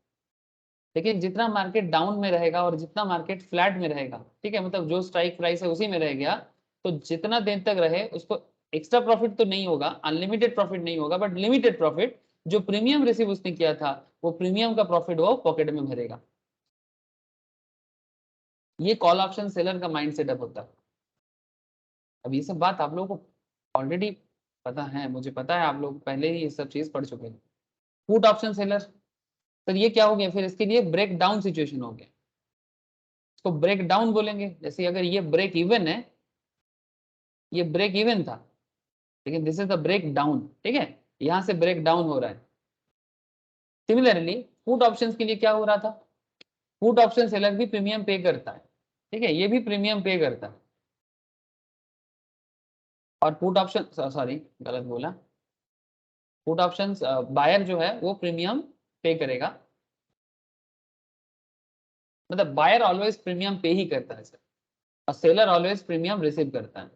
लेकिन जितना मार्केट डाउन में रहेगा और जितना मार्केट फ्लैट में रहेगा, ठीक है, मतलब जो स्ट्राइक प्राइस है उसी में रह गया, तो जितना दिन तक रहे उसको एक्स्ट्रा प्रॉफिट तो नहीं होगा, अनलिमिटेड प्रॉफिट नहीं होगा, बट लिमिटेड प्रॉफिट, जो प्रीमियम रिसीव उसने किया था वो प्रीमियम का प्रॉफिट वो पॉकेट में भरेगा। ये कॉल ऑप्शन सेलर का माइंड सेटअप होता है। अब ये सब बात आप लोगों को ऑलरेडी पता है, मुझे पता है आप लोग पहले ही ये सब चीज पढ़ चुके हैं। पुट ऑप्शन सेलर, तो ये क्या हो गया फिर? इसके लिए ब्रेक डाउन सिचुएशन हो गया, इसको ब्रेक डाउन बोलेंगे। जैसे अगर ये ब्रेक इवन है, ये ब्रेक इवन था, लेकिन this is the break down, ठीक है, यहां से ब्रेक डाउन हो रहा है। सिमिलरली पुट ऑप्शंस के लिए क्या हो रहा था? पुट ऑप्शन सेलर भी प्रीमियम पे करता है, ठीक है, ये भी प्रीमियम पे करता है। और पुट ऑप्शन, सॉरी गलत बोला, पुट ऑप्शन बायर जो है वो प्रीमियम पे करेगा, मतलब बायर ऑलवेज प्रीमियम पे ही करता है सर, और सेलर ऑलवेज प्रीमियम रिसीव करता है,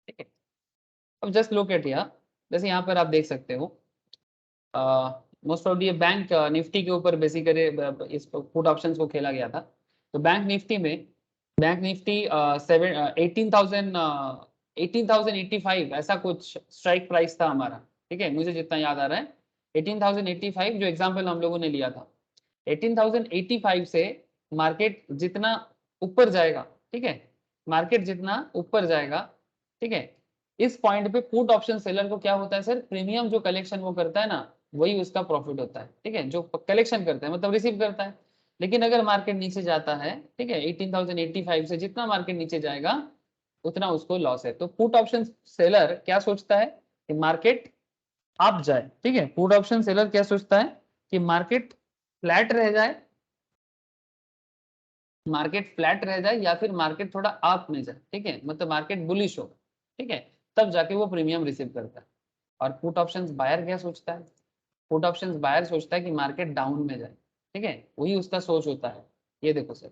ठीक है। अब जस्ट लुक एट हियर, जैसे यहाँ पर आप देख सकते हो मोस्ट ऑफ ये बैंक निफ्टी के ऊपर बेसिकली इस पुट ऑप्शंस को खेला गया था। तो बैंक निफ्टी में, बैंक निफ्टी 18,085 ऐसा कुछ स्ट्राइक प्राइस था हमारा, ठीक है, मुझे जितना याद आ रहा है 18,085 जो एग्जाम्पल हम लोगों ने लिया था। 18,085 से मार्केट जितना ऊपर जाएगा, ठीक है, मार्केट जितना ऊपर जाएगा, ठीक है, इस पॉइंट पे पुट ऑप्शन सेलर को क्या होता है सर? प्रीमियम जो कलेक्शन वो करता है ना वही उसका प्रॉफिट होता है, ठीक है, जो कलेक्शन करता है मतलब रिसीव करता है। लेकिन अगर मार्केट नीचे जाता है, ठीक है, 18,085 से जितना मार्केट नीचे जाएगा उतना उसको लॉस है। तो पुट ऑप्शन सेलर क्या सोचता है कि मार्केट अप जाए, ठीक है, पुट ऑप्शन सेलर क्या सोचता है? कि मार्केट फ्लैट रह जाए, मार्केट फ्लैट रह जाए या फिर मार्केट थोड़ा अप में जाए, ठीक है, मतलब मार्केट बुलिश हो, ठीक है, तब जाके वो प्रीमियम रिसीव करता है। और पुट ऑप्शंस बायर क्या सोचता है, पुट ऑप्शंस बायर सोचता है कि मार्केट डाउन में जाए, ठीक है, वही उसका सोच होता है। ये देखो सर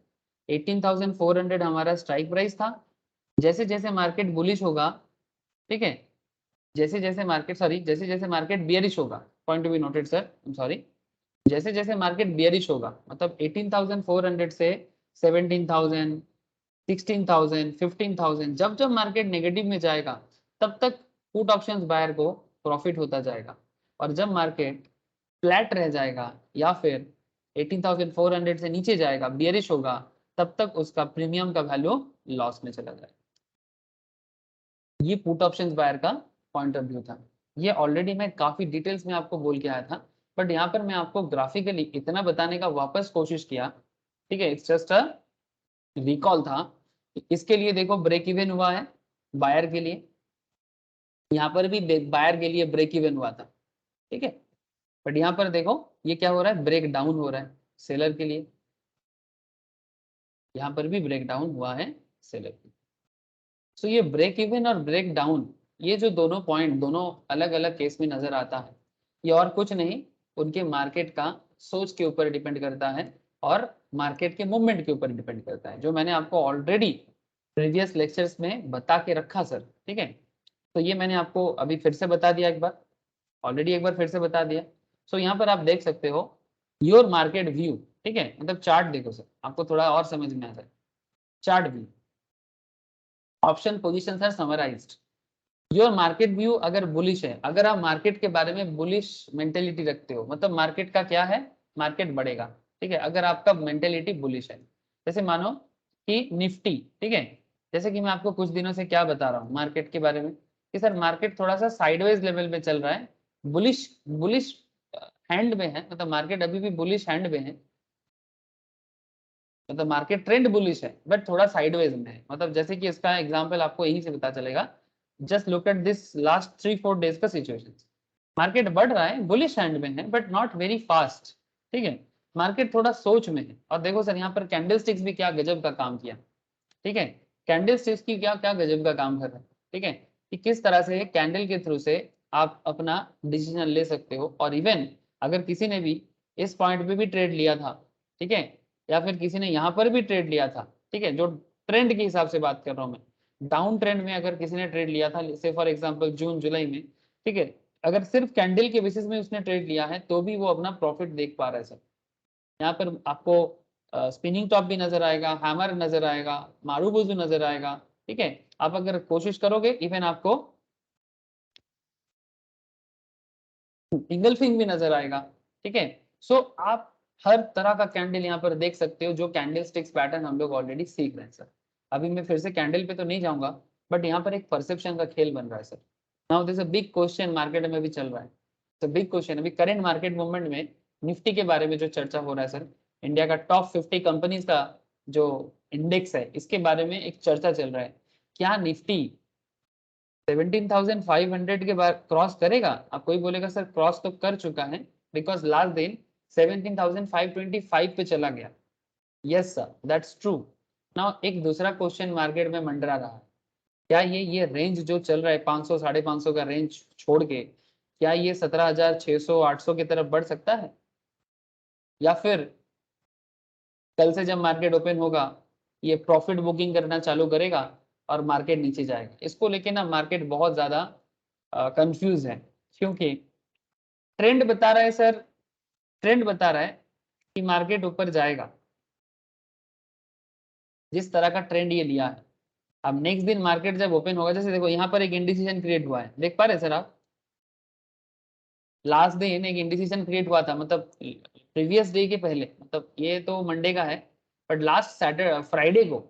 18,400 हमारा स्ट्राइक प्राइस था, जैसे जैसे मार्केट बुलिश होगा, ठीक है, जैसे जैसे मार्केट सॉरी जैसे जैसे मार्केट बियरिश होगा, point to be noted sir, sorry, जैसे जैसे मार्केट बियरिश होगा मतलब 18,400 से 17,000, 16,000, 15,000, जब जब मार्केट नेगेटिव में जाएगा तब तक पुट ऑप्शंस बायर को प्रॉफिट होता जाएगा। और जब मार्केट फ्लैट रह जाएगा या फिर 18,400 से नीचे जाएगा, बियरिश होगा, तब तक उसका प्रीमियम का वैल्यू लॉस में चला जाएगा। ये पुट ऑप्शंस बायर का पॉइंट ऑफ व्यू था। ये ऑलरेडी मैं काफी डिटेल्स में आपको बोल के आया था, बट यहाँ पर मैं आपको ग्राफिकली इतना बताने का वापस कोशिश किया, ठीक है, इट्स जस्ट अ रिकॉल था। इसके लिए देखो ब्रेक इवन हुआ है बायर के लिए, यहाँ पर भी बायर के लिए ब्रेक इवन हुआ था, ठीक है, बट यहाँ पर देखो ये क्या हो रहा है, ब्रेक डाउन हो रहा है सेलर के लिए, यहाँ पर भी ब्रेक डाउन हुआ है सेलर के लिए। सो ये ब्रेक इवन और ब्रेक डाउन, ये जो दोनों पॉइंट दोनों अलग अलग केस में नजर आता है, ये और कुछ नहीं उनके मार्केट का सोच के ऊपर डिपेंड करता है और मार्केट के मूवमेंट के ऊपर डिपेंड करता है, जो मैंने आपको ऑलरेडी प्रीवियस लेक्चर्स में बता के रखा सर, ठीक है। तो ये मैंने आपको अभी फिर से बता दिया, एक बार ऑलरेडी एक बार फिर से बता दिया। सो यहाँ पर आप देख सकते हो योर मार्केट व्यू, ठीक है, मतलब चार्ट देखो सर, आपको थोड़ा और समझ में आता है। Chart view, option positions are summarised. Your market view अगर बुलिश है, अगर आप मार्केट के बारे में बुलिश मेंटेलिटी रखते हो, मतलब मार्केट का क्या है, मार्केट बढ़ेगा, ठीक है, अगर आपका मेंटेलिटी बुलिश है, जैसे मानो कि निफ्टी, ठीक है, जैसे कि मैं आपको कुछ दिनों से क्या बता रहा हूँ मार्केट के बारे में कि सर मार्केट थोड़ा सा साइडवेज लेवल पे चल रहा है, बुलिश बुलिश हैंड में है, मतलब मार्केट अभी भी बुलिश हैंड में है, मतलब मार्केट ट्रेंड बुलिश है बट थोड़ा साइडवेज में है। मतलब जैसे कि इसका एग्जांपल आपको यहीं से पता चलेगा, just look at this last 3-4 days का सिचुएशन। मार्केट बढ़ रहा है, बुलिश हैंड में है बट नॉट वेरी फास्ट, ठीक है, मार्केट थोड़ा सोच में है। और देखो सर यहाँ पर कैंडल स्टिक्स भी क्या गजब का काम किया, ठीक है, कैंडल स्टिक्स की क्या क्या गजब का काम कर रहा है, ठीक है, कि किस तरह से कैंडल के थ्रू से आप अपना डिसीजन ले सकते हो। और इवन अगर किसी ने भी इस पॉइंट पे भी ट्रेड लिया था, ठीक है, या फिर किसी ने यहाँ पर भी ट्रेड लिया था, ठीक है, जो ट्रेंड के हिसाब से बात कर रहा हूँ मैं, डाउन ट्रेंड में अगर किसी ने ट्रेड लिया था से फॉर एग्जाम्पल जून जुलाई में, ठीक है, अगर सिर्फ कैंडल के बेसिस में उसने ट्रेड लिया है तो भी वो अपना प्रॉफिट देख पा रहा है सर। यहाँ पर आपको स्पिनिंग टॉप भी नजर आएगा, हैमर नजर आएगा, मारूबुजू नजर आएगा, ठीक है, आप अगर कोशिश करोगे इवन आपको इंगल्फिंग भी नजर आएगा, ठीक है। सो आप हर तरह का कैंडल यहाँ पर देख सकते हो, जो कैंडल स्टिक्स पैटर्न हम लोग ऑलरेडी सीख रहे हैं सर। अभी मैं फिर से कैंडल पे तो नहीं जाऊंगा, बट यहाँ पर एक परसेप्शन का खेल बन रहा है sir. Now this a big question market में भी चल रहा है, तो बिग क्वेश्चन अभी करंट मार्केट मूवमेंट में निफ्टी के बारे में जो चर्चा हो रहा है सर, इंडिया का टॉप 50 कंपनीज का जो इंडेक्स है, इसके बारे में एक चर्चा चल रहा है, क्या निफ्टी 17,500 के बाद क्रॉस करेगा। अब कोई बोलेगा सर क्रॉस तो कर चुका है, बिकॉज लास्ट दिन 17,525 पे चला गया। Yes sir that's true. Now एक दूसरा क्वेश्चन मार्केट में मंडरा रहा है, क्या ये रेंज जो चल रहा है 500 550 का रेंज छोड़ के, क्या ये 17,600 800 की तरफ बढ़ सकता है, या फिर कल से जब मार्केट ओपन होगा ये प्रॉफिट बुकिंग करना चालू करेगा और मार्केट नीचे जाएगा। इसको लेके ना मार्केट बहुत ज्यादा कंफ्यूज है, क्योंकि ट्रेंड बता रहा है सर, ट्रेंड बता रहा है कि मार्केट ऊपर जाएगा, जिस तरह का ट्रेंड ये लिया है। अब नेक्स्ट दिन मार्केट जब ओपन होगा, जैसे देखो यहाँ पर एक इंडिसीजन क्रिएट हुआ है, देख पा रहे सर आप, लास्ट दिन एक इंडिसीजन क्रिएट हुआ था, मतलब प्रीवियस डे के पहले, मतलब ये तो मंडे का है, बट लास्ट सैटरडे फ्राइडे को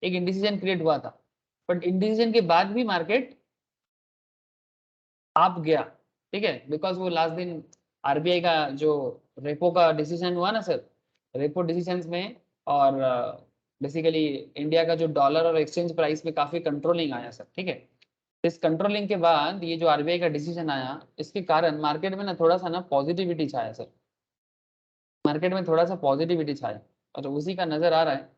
एक इंडिसीजन क्रिएट हुआ था, बट इंडिसीजन के बाद भी मार्केट आप गया, ठीक है, बिकॉज वो लास्ट दिन आरबीआई का जो रेपो का डिसीजन हुआ ना सर, रेपो डिसीजन में, और बेसिकली इंडिया का जो डॉलर और एक्सचेंज प्राइस में काफी कंट्रोलिंग आया सर, ठीक है। इस कंट्रोलिंग के बाद ये जो आरबीआई का डिसीजन आया, इसके कारण मार्केट में ना थोड़ा सा ना पॉजिटिविटी छाया सर, मार्केट में थोड़ा सा पॉजिटिविटी छाया और उसी का नजर आ रहा है।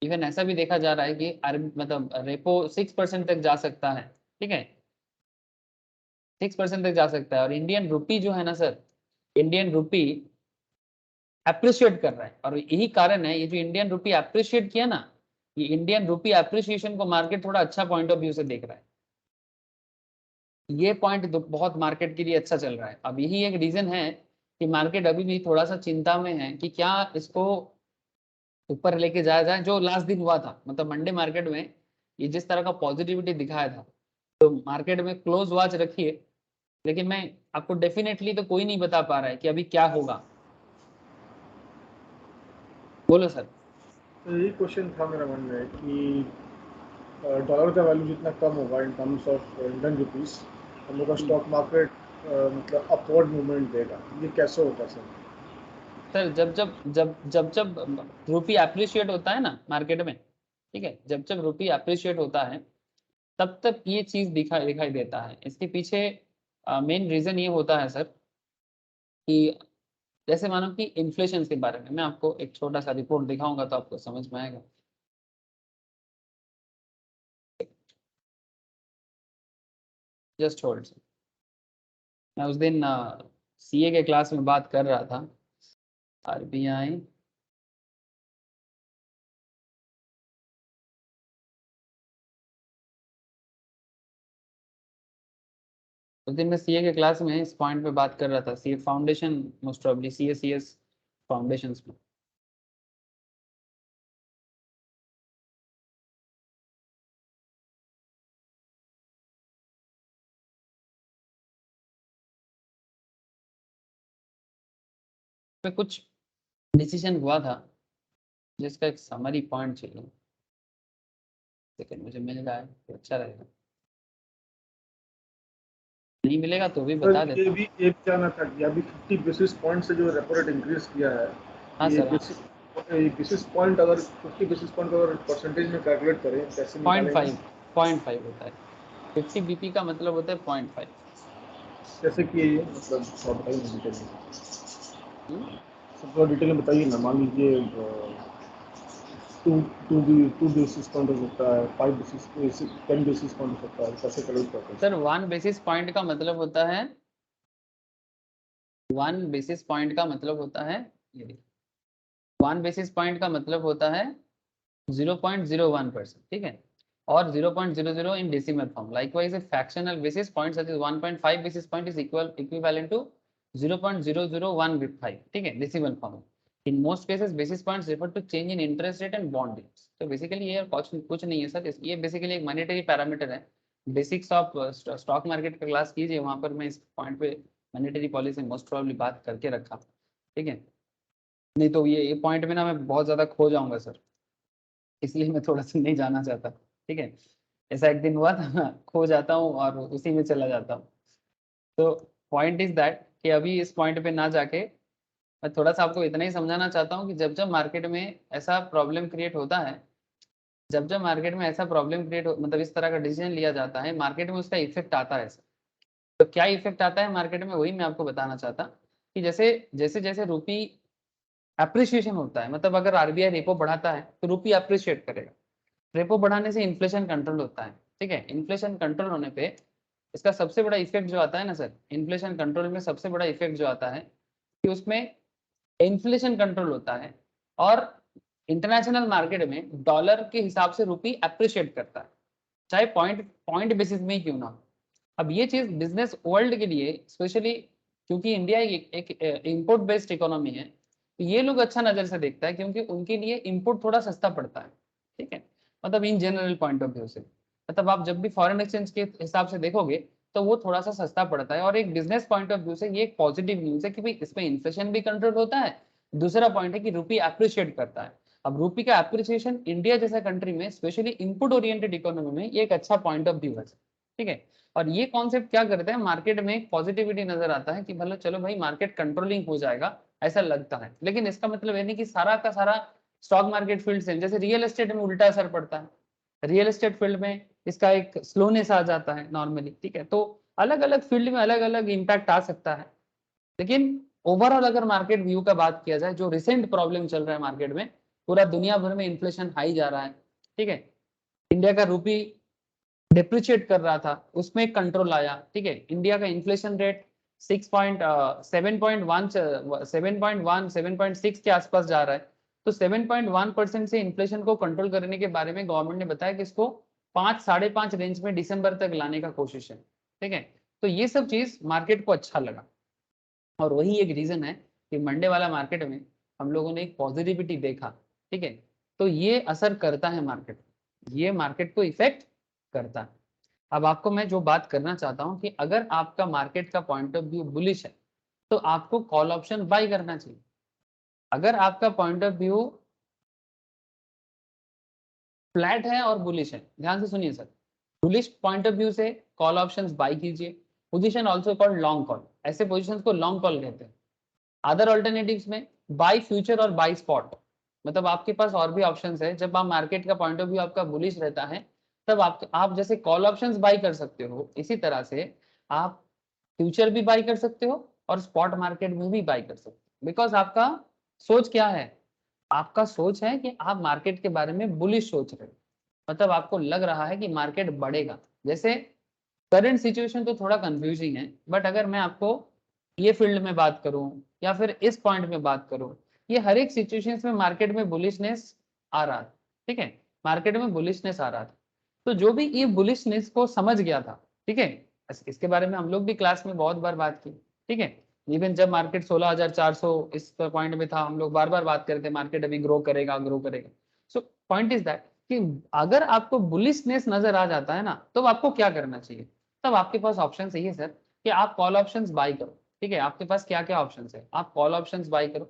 इवन ऐसा भी देखा जा रहा है कि मतलब रेपो 6% तक जा सकता है, ठीक है, 6% तक जा सकता है। और इंडियन रुपी जो है ना सर, इंडियन रुपी अप्रिशिएट कर रहा है, और यही कारण है, ये जो इंडियन रुपी अप्रिशिएट किया ना, ये इंडियन रुपी अप्रिशिएशन को मार्केट थोड़ा अच्छा पॉइंट ऑफ व्यू से देख रहा है। ये पॉइंट बहुत मार्केट के लिए अच्छा चल रहा है। अब यही एक रीजन है कि मार्केट अभी भी थोड़ा सा चिंता में है कि क्या इसको ऊपर लेके जाया जाए। जो लास्ट दिन हुआ था, मतलब मंडे मार्केट में ये जिस तरह का पॉजिटिविटी दिखाया था, तो मार्केट में क्लोज वॉच रखिए। लेकिन मैं आपको डेफिनेटली तो कोई नहीं बता पा रहा है कि अभी क्या होगा। बोलो सर। तो यही क्वेश्चन था मेरा मन में कि डॉलर का वैल्यू जितना कम होगा in terms of Indian rupees, हम लोग का स्टॉक मार्केट मतलब अपवर्ड मूवमेंट देगा। ये कैसे होगा सर? सर जब जब जब जब जब रुपी अप्रिशिएट होता है ना मार्केट में, ठीक है, जब जब रुपी अप्रिशिएट होता है तब तक ये चीज दिखाई दिखाई देता है। इसके पीछे मेन रीजन ये होता है सर कि जैसे मानो कि इन्फ्लेशन के बारे में मैं आपको एक छोटा सा रिपोर्ट दिखाऊंगा तो आपको समझ में आएगा। Just hold. मैं उस दिन सीए के क्लास में बात कर रहा था, आरबीआई उस दिन मैं सीए के क्लास में इस पॉइंट पे बात कर रहा था, CA foundation, most probably CS foundations में। पे कुछ डिसीजन हुआ था जिसका एक समरी पॉइंट चाहिए, लेकिन मुझे मिल रहा है तो अच्छा रहेगा, नहीं मिलेगा तो भी बता सर देता हूँ। ये भी जानना था कि अभी 50 बेसिस पॉइंट से जो रेपो रेट इंक्रीज किया है, हाँ ये सर, हाँ। बेसिस पॉइंट अगर 50 बेसिस पॉइंट अगर परसेंटेज में कैलकुलेट करें कैसे पॉइंट निकालेंगे? फाइव 0.5 होता है। 50 बीपी का मतलब होता है 0.5। कैसे किए ये, मतलब थोड़ा बताइए ना डिटेल में। सब थोड़ा डिटेल में बताइए ना। मान लीजिए टू बेसिस पॉइंट हो सकता है, 10 बेसिस पॉइंट हो सकता है, कैसे कैलकुलेट करते हैं? सर 1 बेसिस पॉइंट का मतलब होता है, 1 बेसिस पॉइंट का मतलब होता है, ये देखिए, 1 बेसिस पॉइंट का मतलब होता है 0.01%, ठीक है, और 0.00 in decimal form. Likewise a fractional basis point such is 1.5 basis point is equivalent to 0.0015, ठीक है, decimal form. In most cases basis points refer to change in interest rate and bond rates. तो basically ये कुछ नहीं है sir, ये basically एक monetary parameter है। बेसिक्स ऑफ स्टॉक मार्केट का क्लास कीजिए, वहां पर मैं इस पॉइंट पे मॉनेटरी पॉलिसी मोस्ट प्रोबेबली बात करके रखा, ठीक है। नहीं तो ये पॉइंट में ना मैं बहुत ज्यादा खो जाऊंगा सर, इसलिए मैं थोड़ा सा नहीं जाना चाहता, ठीक है। ऐसा एक दिन हुआ था ना, खो जाता हूँ और उसी में चला जाता हूँ। तो पॉइंट इज दैट कि अभी इस पॉइंट पे ना जाके मैं थोड़ा सा आपको इतना ही समझाना चाहता हूँ कि जब जब मार्केट में ऐसा प्रॉब्लम क्रिएट होता है, जब जब मार्केट में ऐसा प्रॉब्लम क्रिएट मतलब इस तरह का डिसीजन लिया जाता है, मार्केट में उसका इफेक्ट आता है सर। तो क्या इफेक्ट आता है मार्केट में, वही मैं आपको बताना चाहता कि जैसे जैसे जैसे रुपी अप्रिशिएशन होता है, मतलब अगर आरबीआई रेपो बढ़ाता है तो रुपी अप्रिशिएट करेगा। रेपो बढ़ाने से इन्फ्लेशन कंट्रोल होता है, ठीक है। इन्फ्लेशन कंट्रोल होने पे इसका सबसे बड़ा इफेक्ट जो आता है ना सर, इन्फ्लेशन कंट्रोल में सबसे बड़ा इफेक्ट जो आता है कि उसमें इन्फ्लेशन कंट्रोल होता है, और इंटरनेशनल मार्केट में डॉलर के हिसाब से रुपी अप्रिशिएट करता है, चाहे पॉइंट पॉइंट बेसिस में ही क्यों ना हो। अब ये चीज बिजनेस वर्ल्ड के लिए स्पेशली, क्योंकि इंडिया एक इंपोर्ट बेस्ड इकोनॉमी है, तो ये लोग अच्छा नजर से देखता है, क्योंकि उनके लिए इंपोर्ट थोड़ा सस्ता पड़ता है, ठीक है। मतलब in general point of view से, मतलब आप जब भी फॉरेन एक्सचेंज के हिसाब से देखोगे तो वो थोड़ा सा सस्ता पड़ता है, और एक बिजनेस पॉइंट ऑफ व्यू से ये एक पॉजिटिव न्यूज है कि भाई इसमें इन्फ्लेशन भी कंट्रोल होता है। दूसरा पॉइंट है कि रुपी अप्रिशिएट करता है। अब रुपी का अप्रिसिएशन इंडिया जैसा कंट्री में, स्पेशली इनपुट ओरिएंटेड इकोनॉमी में, ये एक अच्छा पॉइंट ऑफ व्यू है, ठीक है। और ये कॉन्सेप्ट क्या करते हैं, मार्केट में पॉजिटिविटी नजर आता है कि मतलब चलो भाई मार्केट कंट्रोलिंग हो जाएगा, ऐसा लगता है। लेकिन इसका मतलब ये नहीं कि सारा का सारा स्टॉक मार्केट फील्ड से, जैसे रियल एस्टेट में उल्टा असर पड़ता है। रियल एस्टेट फील्ड में इसका एक स्लोनेस आ जाता है नॉर्मली, ठीक है। तो अलग अलग फील्ड में अलग अलग इम्पैक्ट आ सकता है, लेकिन ओवरऑल अगर मार्केट व्यू का बात किया जाए, जो रिसेंट प्रॉब्लम चल रहा है मार्केट में, पूरा दुनिया भर में इन्फ्लेशन हाई जा रहा है, ठीक है। इंडिया का रूपी डिप्रिशिएट कर रहा था, उसमें एक कंट्रोल आया, ठीक है। इंडिया का इन्फ्लेशन रेट 7.6 के आसपास जा रहा है। तो 7.1% से इन्फ्लेशन को कंट्रोल करने के बारे में गवर्नमेंट ने बताया कि इसको 5-5.5 रेंज में दिसंबर तक लाने का कोशिश है, ठीक है। तो ये सब चीज मार्केट को अच्छा लगा, और वही एक रीजन है कि मंडे वाला मार्केट में हम लोगों ने एक पॉजिटिविटी देखा, ठीक है। तो ये असर करता है मार्केट, ये मार्केट को इफेक्ट करता है। अब आपको मैं जो बात करना चाहता हूं कि अगर आपका मार्केट का पॉइंट ऑफ व्यू बुलिश है तो आपको कॉल ऑप्शन बाय करना चाहिए। अगर आपका पॉइंट ऑफ व्यू फ्लैट है और बुलिश है, ध्यान से सुनिए sir, bullish point of view से कॉल ऑप्शंस बाय कीजिए। Position also called long call, ऐसे पोजीशंस को लॉन्ग कॉल कहते हैं। अदर ऑल्टरनेटिव्स में बाय फ्यूचर और बाय स्पॉट, मतलब आपके पास और भी ऑप्शंस है। जब आप मार्केट का पॉइंट ऑफ व्यू आपका बुलिश रहता है तब आप जैसे कॉल ऑप्शंस बाय कर सकते हो, इसी तरह से आप फ्यूचर भी बाय कर सकते हो और स्पॉट मार्केट में भी बाय कर सकते हो। बिकॉज आपका सोच क्या है, आपका सोच है कि आप मार्केट के बारे में बुलिश सोच रहे हो, मतलब आपको लग रहा है कि मार्केट बढ़ेगा। जैसे करंट सिचुएशन तो थोड़ा कंफ्यूजिंग है, बट अगर मैं आपको ये फील्ड में बात करूं या फिर इस पॉइंट में बात करूं, ये हर एक सिचुएशन में मार्केट में बुलिशनेस आ रहा था, ठीक है। मार्केट में बुलिशनेस आ रहा था, तो जो भी ये बुलिशनेस को समझ गया था, ठीक है, इसके बारे में हम लोग भी क्लास में बहुत बार बात की, ठीक है। इवन जब मार्केट 16,400 इस पॉइंट में था, हम लोग बार बार बात करते मार्केट अभी ग्रो करेगा ग्रो करेगा। सो पॉइंट इज दैट कि अगर आपको बुलिशनेस नजर आ जाता है ना, तो आपको क्या करना चाहिए, तब आपके पास ऑप्शन यही है सर कि आप कॉल ऑप्शंस बाय करो, ठीक है। आपके पास क्या क्या ऑप्शंस है, आप कॉल ऑप्शंस बाय करो,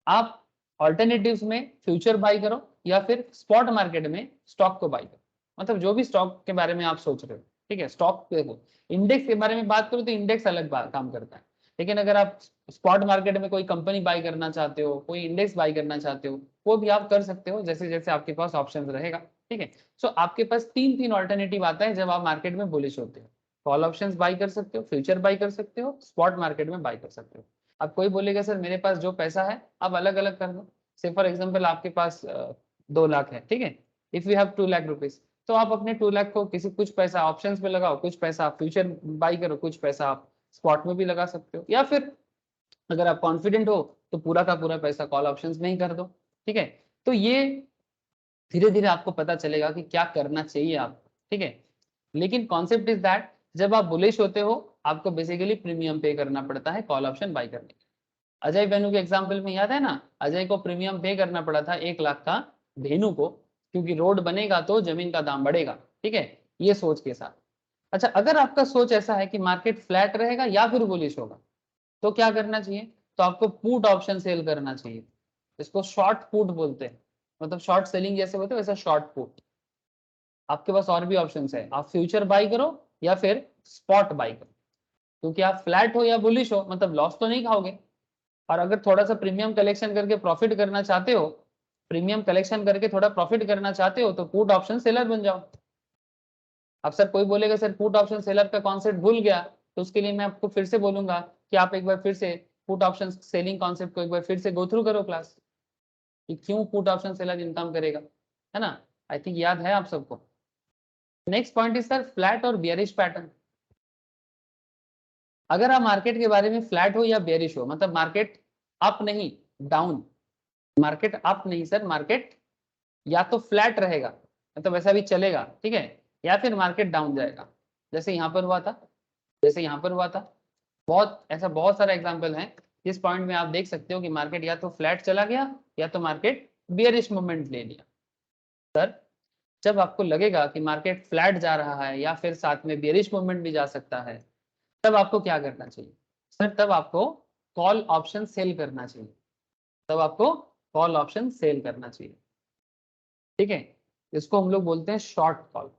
आप ऑल्टरनेटिव्स में फ्यूचर बाय करो, या फिर स्पॉट मार्केट में स्टॉक को बाय करो। मतलब जो भी स्टॉक के बारे में आप सोच रहे हो, ठीक है। स्टॉक देखो, इंडेक्स के बारे में बात करो तो इंडेक्स अलग काम करता है, लेकिन अगर आप स्पॉट मार्केट में कोई कंपनी बाय करना चाहते हो, कोई इंडेक्स बाय करना चाहते हो, वो भी आप कर सकते हो, जैसे जैसे आपके पास ऑप्शन रहेगा, ठीक है। सो आपके पास तीन ऑल्टरनेटिव आता है जब आप मार्केट में बुलिश होते हो। कॉल ऑप्शंस बाय कर सकते हो, फ्यूचर बाय कर सकते हो, स्पॉट मार्केट में बाय कर सकते हो। अब कोई बोलेगा सर मेरे पास जो पैसा है आप अलग अलग कर दो। से फॉर एग्जाम्पल आपके पास 2 लाख है, ठीक है। If you have 2 lakh rupees, तो आप अपने 2 लाख को किसी कुछ पैसा ऑप्शंस में लगाओ, कुछ पैसा आप फ्यूचर बाई करो, कुछ पैसा आप स्पॉट में भी लगा सकते हो, या फिर अगर आप कॉन्फिडेंट हो तो पूरा का पूरा पैसा कॉल ऑप्शंस में ही कर दो, ठीक है। तो ये धीरे धीरे आपको पता चलेगा कि क्या करना चाहिए आपको, ठीक है। लेकिन कॉन्सेप्ट इज दैट जब आप बुलिश होते हो आपको बेसिकली प्रीमियम पे करना पड़ता है कॉल ऑप्शन बाय करने के। अजय वेनु के एग्जाम्पल में याद है ना, अजय को प्रीमियम पे करना पड़ा था 1 लाख का वेनु को, क्योंकि रोड बनेगा तो जमीन का दाम बढ़ेगा, ठीक है, ये सोच के साथ। अच्छा, अगर आपका सोच ऐसा है कि मार्केट फ्लैट रहेगा या फिर बुलिश होगा, तो क्या करना चाहिए, तो आपको पुट ऑप्शन सेल करना चाहिए। इसको शॉर्ट पुट बोलते हैं, मतलब शॉर्ट सेलिंग जैसे बोलते हैं वैसा शॉर्ट पुट। आपके पास और भी ऑप्शन है, आप फ्यूचर बाई करो या फिर स्पॉट बाई करो, क्योंकि आप फ्लैट हो या बुलिश हो मतलब लॉस तो नहीं खाओगे। और अगर थोड़ा सा प्रीमियम कलेक्शन करके प्रॉफिट करना चाहते हो, प्रीमियम कलेक्शन करके थोड़ा प्रॉफिट करना चाहते हो, तो पुट ऑप्शन सेलर बन जाओ। अब सर कोई बोलेगा सर पुट ऑप्शन सेलर का कॉन्सेप्ट भूल गया, तो उसके लिए मैं आपको फिर से बोलूंगा कि आप एक बार फिर से पुट ऑप्शन सेलिंग कॉन्सेप्ट को एक बार फिर से गो थ्रू करो क्लास, कि क्यों पुट ऑप्शन सेलर इनकम करेगा, है ना। आई थिंक याद है आप सबको। Next point is sir flat और बियरिश पैटर्न। अगर आप मार्केट के बारे में फ्लैट हो या बेरिश हो, मतलब मार्केट अप नहीं डाउन, मार्केट अप नहीं सर, मार्केट या तो फ्लैट रहेगा मतलब ऐसा भी चलेगा, ठीक है, या फिर मार्केट डाउन जाएगा, जैसे यहाँ पर हुआ था, जैसे यहाँ पर हुआ था। बहुत सारा एग्जांपल है जिस पॉइंट में आप देख सकते हो कि मार्केट या तो फ्लैट चला गया या तो मार्केट बियरिश मूवमेंट ले लिया। सर जब आपको लगेगा कि मार्केट फ्लैट जा रहा है या फिर साथ में बियरिश मूवमेंट भी जा सकता है, तब आपको क्या करना चाहिए, सर तब आपको कॉल ऑप्शन सेल करना चाहिए, तब आपको कॉल ऑप्शन सेल करना चाहिए, ठीक है। इसको हम लोग बोलते हैं शॉर्ट कॉल,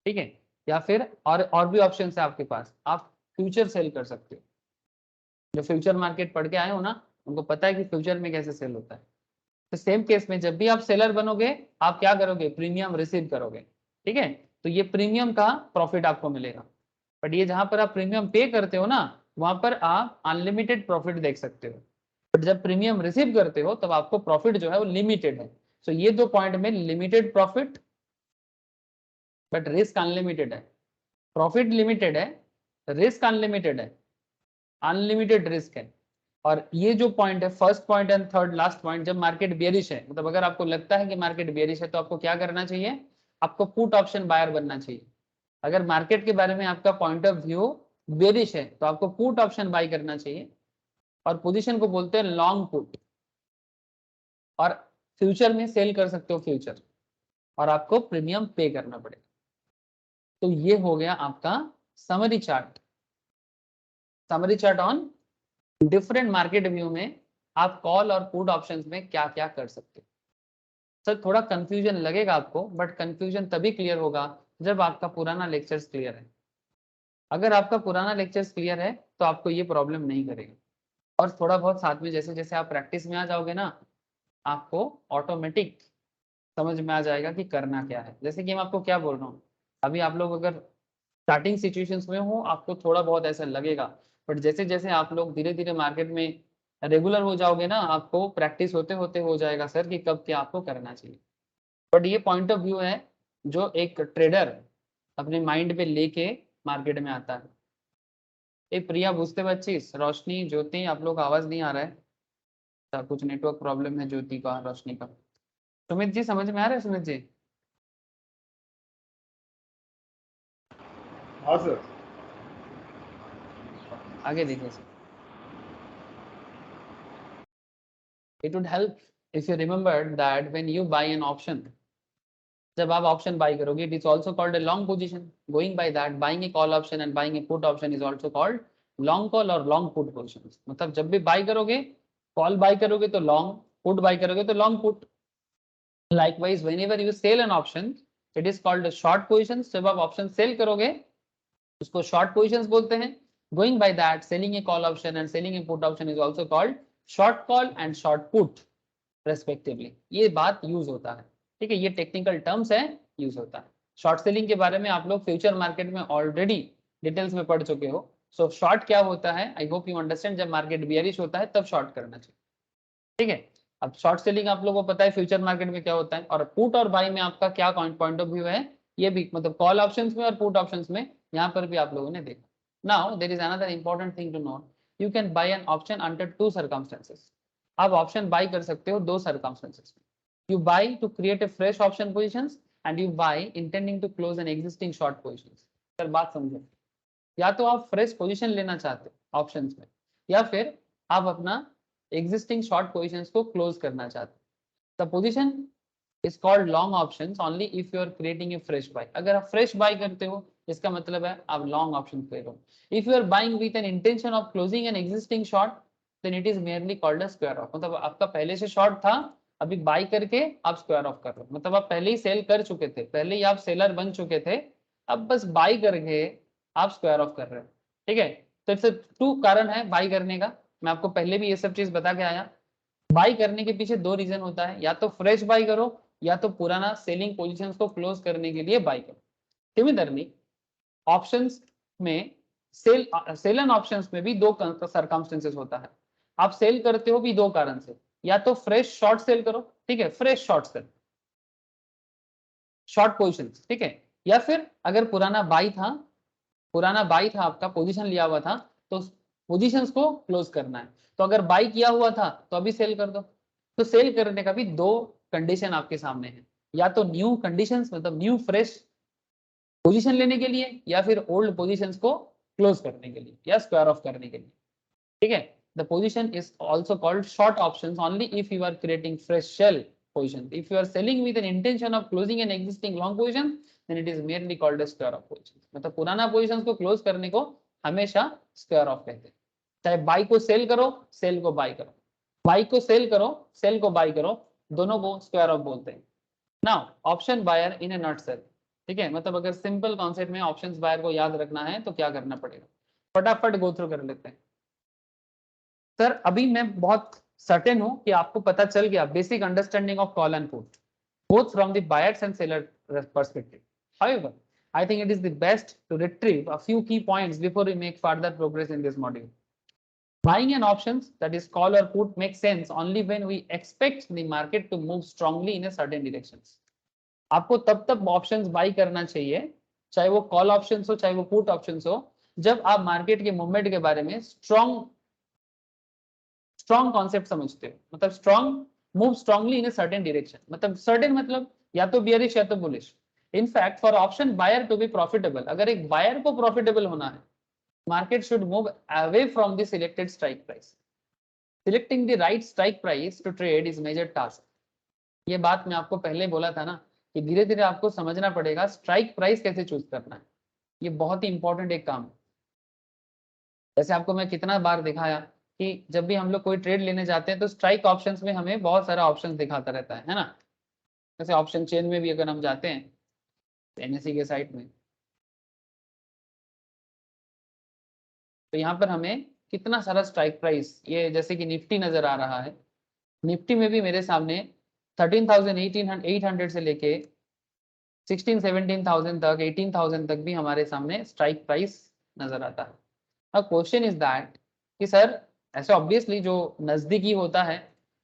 ठीक है। या फिर और भी ऑप्शन है आपके पास, आप फ्यूचर सेल कर सकते हो। जो फ्यूचर मार्केट पढ़ के आए हो ना, उनको पता है कि फ्यूचर में कैसे सेल होता है। तो सेम केस में जब भी आप सेलर बनोगे आप क्या करोगे, प्रीमियम रिसीव करोगे, ठीक है। तो ये प्रीमियम का प्रॉफिट आपको मिलेगा। बट ये जहां पर आप प्रीमियम पे करते हो ना, वहां पर आप अनलिमिटेड प्रॉफिट देख सकते हो। बट जब प्रीमियम रिसीव करते हो तब आपको प्रॉफिट जो है वो लिमिटेड है। सो ये दो पॉइंट में limited profit but risk unlimited है। प्रॉफिट लिमिटेड है, रिस्क अनलिमिटेड है, अनलिमिटेड रिस्क है। और ये जो पॉइंट है, first point and third last point, जब मार्केट बेरिश है, मतलब अगर आपको लगता है कि मार्केट बेरिश है तो आपको क्या करना चाहिए, आपको पुट ऑप्शन बायर बनना चाहिए। अगर मार्केट के बारे में आपका पॉइंट ऑफ व्यू बेरिश है तो आपको पुट ऑप्शन बाय करना चाहिए, और पोजीशन को बोलते हैं लॉन्ग पुट। और फ्यूचर में सेल कर सकते हो फ्यूचर, और आपको प्रीमियम पे करना पड़ेगा। तो ये हो गया आपका summary chart. Summary chart on different market view में आप कॉल और पुट ऑप्शंस में क्या क्या कर सकते हो। सर थोड़ा कंफ्यूजन लगेगा आपको, बट कंफ्यूजन तभी क्लियर होगा जब आपका पुराना लेक्चर्स क्लियर है। अगर आपका पुराना लेक्चर्स क्लियर है तो आपको ये प्रॉब्लम नहीं करेगा। और थोड़ा बहुत साथ में जैसे जैसे आप प्रैक्टिस में आ जाओगे ना, आपको ऑटोमेटिक समझ में आ जाएगा कि करना क्या है। जैसे कि मैं आपको क्या बोल रहा हूँ, अभी आप लोग अगर स्टार्टिंग सिचुएशंस में हो आपको थोड़ा बहुत ऐसा लगेगा, बट जैसे जैसे आप लोग धीरे धीरे मार्केट में रेगुलर हो जाओगे ना, आपको प्रैक्टिस होते होते हो जाएगा सर कि कब क्या आपको करना चाहिए। बट ये पॉइंट ऑफ व्यू है जो एक ट्रेडर अपने माइंड पे लेके मार्केट में आता है। एक प्रिया बुझते बच्ची, रोशनी, ज्योति, आप लोग आवाज नहीं आ रहा है, कुछ नेटवर्क प्रॉब्लम है ज्योति का, रोशनी का। सुमित जी समझ में आ रहा है? सुमित जी हाँ सर। आगे देखिए sir. It would help if you remembered that when you buy an option, जब आप ऑप्शन बाई करोगे, it is also called a long position. Going by that, buying a call option and buying a put option is also called long call or long put positions. मतलब जब भी by करोगे, call by करोगे तो long, put by करोगे तो long put. Likewise, whenever you sell an option, it is called a short positions. जब आप ऑप्शन सेल करोगे उसको शॉर्ट पोजिशंस बोलते हैं। Going by that, selling A call option and selling A put option is also called short call and short put respectively. ये बात use होता है, ठीक है, ये टेक्निकल टर्म्स है, यूज होता है। शॉर्ट सेलिंग के बारे में आप लोग फ्यूचर मार्केट में ऑलरेडी डिटेल्स में पढ़ चुके हो। सो शॉर्ट क्या होता है, आई होप यू अंडरस्टैंड। जब मार्केट बियरिश होता है तब शॉर्ट करना चाहिए, ठीक है। अब शॉर्ट सेलिंग आप लोगों को पता है फ्यूचर मार्केट में क्या होता है, और पुट और बाई में आपका क्या पॉइंट ऑफ व्यू है, ये भी मतलब कॉल ऑप्शंस में और पुट ऑप्शंस में यहाँ पर भी आप लोगों ने देखा। Now there is another important thing to note, you can buy an option under two circumstances. आप ऑप्शन बाई कर सकते हो दो सर्कमस्टेंसेस में। You buy to create a fresh option positions and you buy intending to close an existing short positions. Sir बात समझो, या तो आप फ्रेश पोजीशन लेना चाहते हो ऑप्शंस में, या फिर आप अपना एग्जिस्टिंग शॉर्ट पोजीशंस को क्लोज करना चाहते हो। The position is called long options only if you are creating a fresh buy. अगर आप फ्रेश बाय करते हो इसका मतलब है आप लॉन्ग ऑप्शन पे हो। If you are buying with an intention of closing an existing short then it is merely called a square off. मतलब आपका पहले से शॉर्ट था, अभी बाय करके आप स्क्वायर ऑफ कर रहे हो, मतलब आप पहले ही सेल कर चुके थे, पहले ही आप सेलर बन चुके थे, अब बस बाय करके आप स्क्वायर ऑफ कर रहे हो, ठीक है। तो इससे टू कारण है बाय करने का, मैं आपको पहले भी ये सब चीज बता के आया। बाई करने के पीछे दो रीजन होता है, या तो फ्रेश बाई करो या तो पुराना सेलिंग पोजीशंस को क्लोज करने के लिए बाई करो। सिमिलरली ऑप्शंस में सेल एंड ऑप्शंस में भी दो सर्कमस्टेंसेस होता है। आप सेल करते हो भी दो कारण से, या तो फ्रेश शॉर्ट सेल करो, ठीक है, fresh short cell, short positions, ठीक है, या फिर अगर पुराना बाई था, आपका पोजीशन लिया हुआ था तो पोजीशंस को क्लोज करना है। तो अगर बाई किया हुआ था तो अभी सेल कर दो। तो सेल करने का भी दो कंडीशन आपके सामने है, या तो न्यू कंडीशंस मतलब न्यू फ्रेश पोजीशन लेने के लिए, या फिर ओल्ड पोजीशंस को क्लोज करने के लिए या स्क्वायर ऑफ करने के लिए, ठीक है। The position is also called short options only if you are creating fresh sell position. If you are selling with an intention of closing an existing long position, then it is merely called a square off position. मतलब पुराना position को close करने को हमेशा square of कहते हैं। चाहे by को सेल करो, सेल को बाई करो, बाई को सेल करो, सेल को बाई करो, दोनों को स्क्वायर ऑफ बोलते हैं। Now option buyer in a nutshell, ठीक है, मतलब अगर सिंपल कॉन्सेप्ट में ऑप्शंस बायर को याद रखना है तो क्या करना पड़ेगा, फटाफट गो थ्रू कर लेते हैं। सर अभी मैं बहुत सर्टेन हूं कि आपको पता चल गया basic understanding of call and put both from the buyers and seller perspective. However I think it is the best to retrieve a few key points before we make further progress in this module. Buying an options, that is call or put, makes sense only when we expect the market to move strongly in a certain directions. आपको तब options by करना चाहिए, चाहे वो call options हो चाहे वो put options हो, जब आप मार्केट के मूवमेंट के बारे में स्ट्रॉन्ग कॉन्सेप्ट समझते हो, मतलब strong move strongly in a certain direction, मतलब सर्टेन मतलब या तो बियरिश या तो bullish. In fact for option buyer to be profitable, अगर एक बायर को प्रॉफिटेबल होना है, market should move away from the selected strike price. Selecting the right strike price to trade is major task. ये बात मैं आपको पहले बोला था ना कि धीरे धीरे आपको समझना पड़ेगा स्ट्राइक प्राइस कैसे चूज करना है. ये बहुत ही इंपॉर्टेंट एक काम है. जैसे आपको मैं कितना बार दिखाया कि जब भी हम लोग कोई ट्रेड लेने जाते हैं तो स्ट्राइक ऑप्शंस में हमें बहुत सारा ऑप्शंस दिखाता रहता है ना. जैसे ऑप्शन चेन में भी अगर हम जाते हैं एनएससी के साइट में, तो यहाँ पर हमें कितना सारा स्ट्राइक प्राइस, ये जैसे कि निफ्टी नजर आ रहा है, निफ्टी में भी मेरे सामने 13,800 से लेके 16-17,000 तक, 18,000 तक भी हमारे सामने स्ट्राइक प्राइस नजर आता है. अब क्वेश्चन इज दैट कि सर ऐसे ऑब्वियसली जो नजदीकी होता है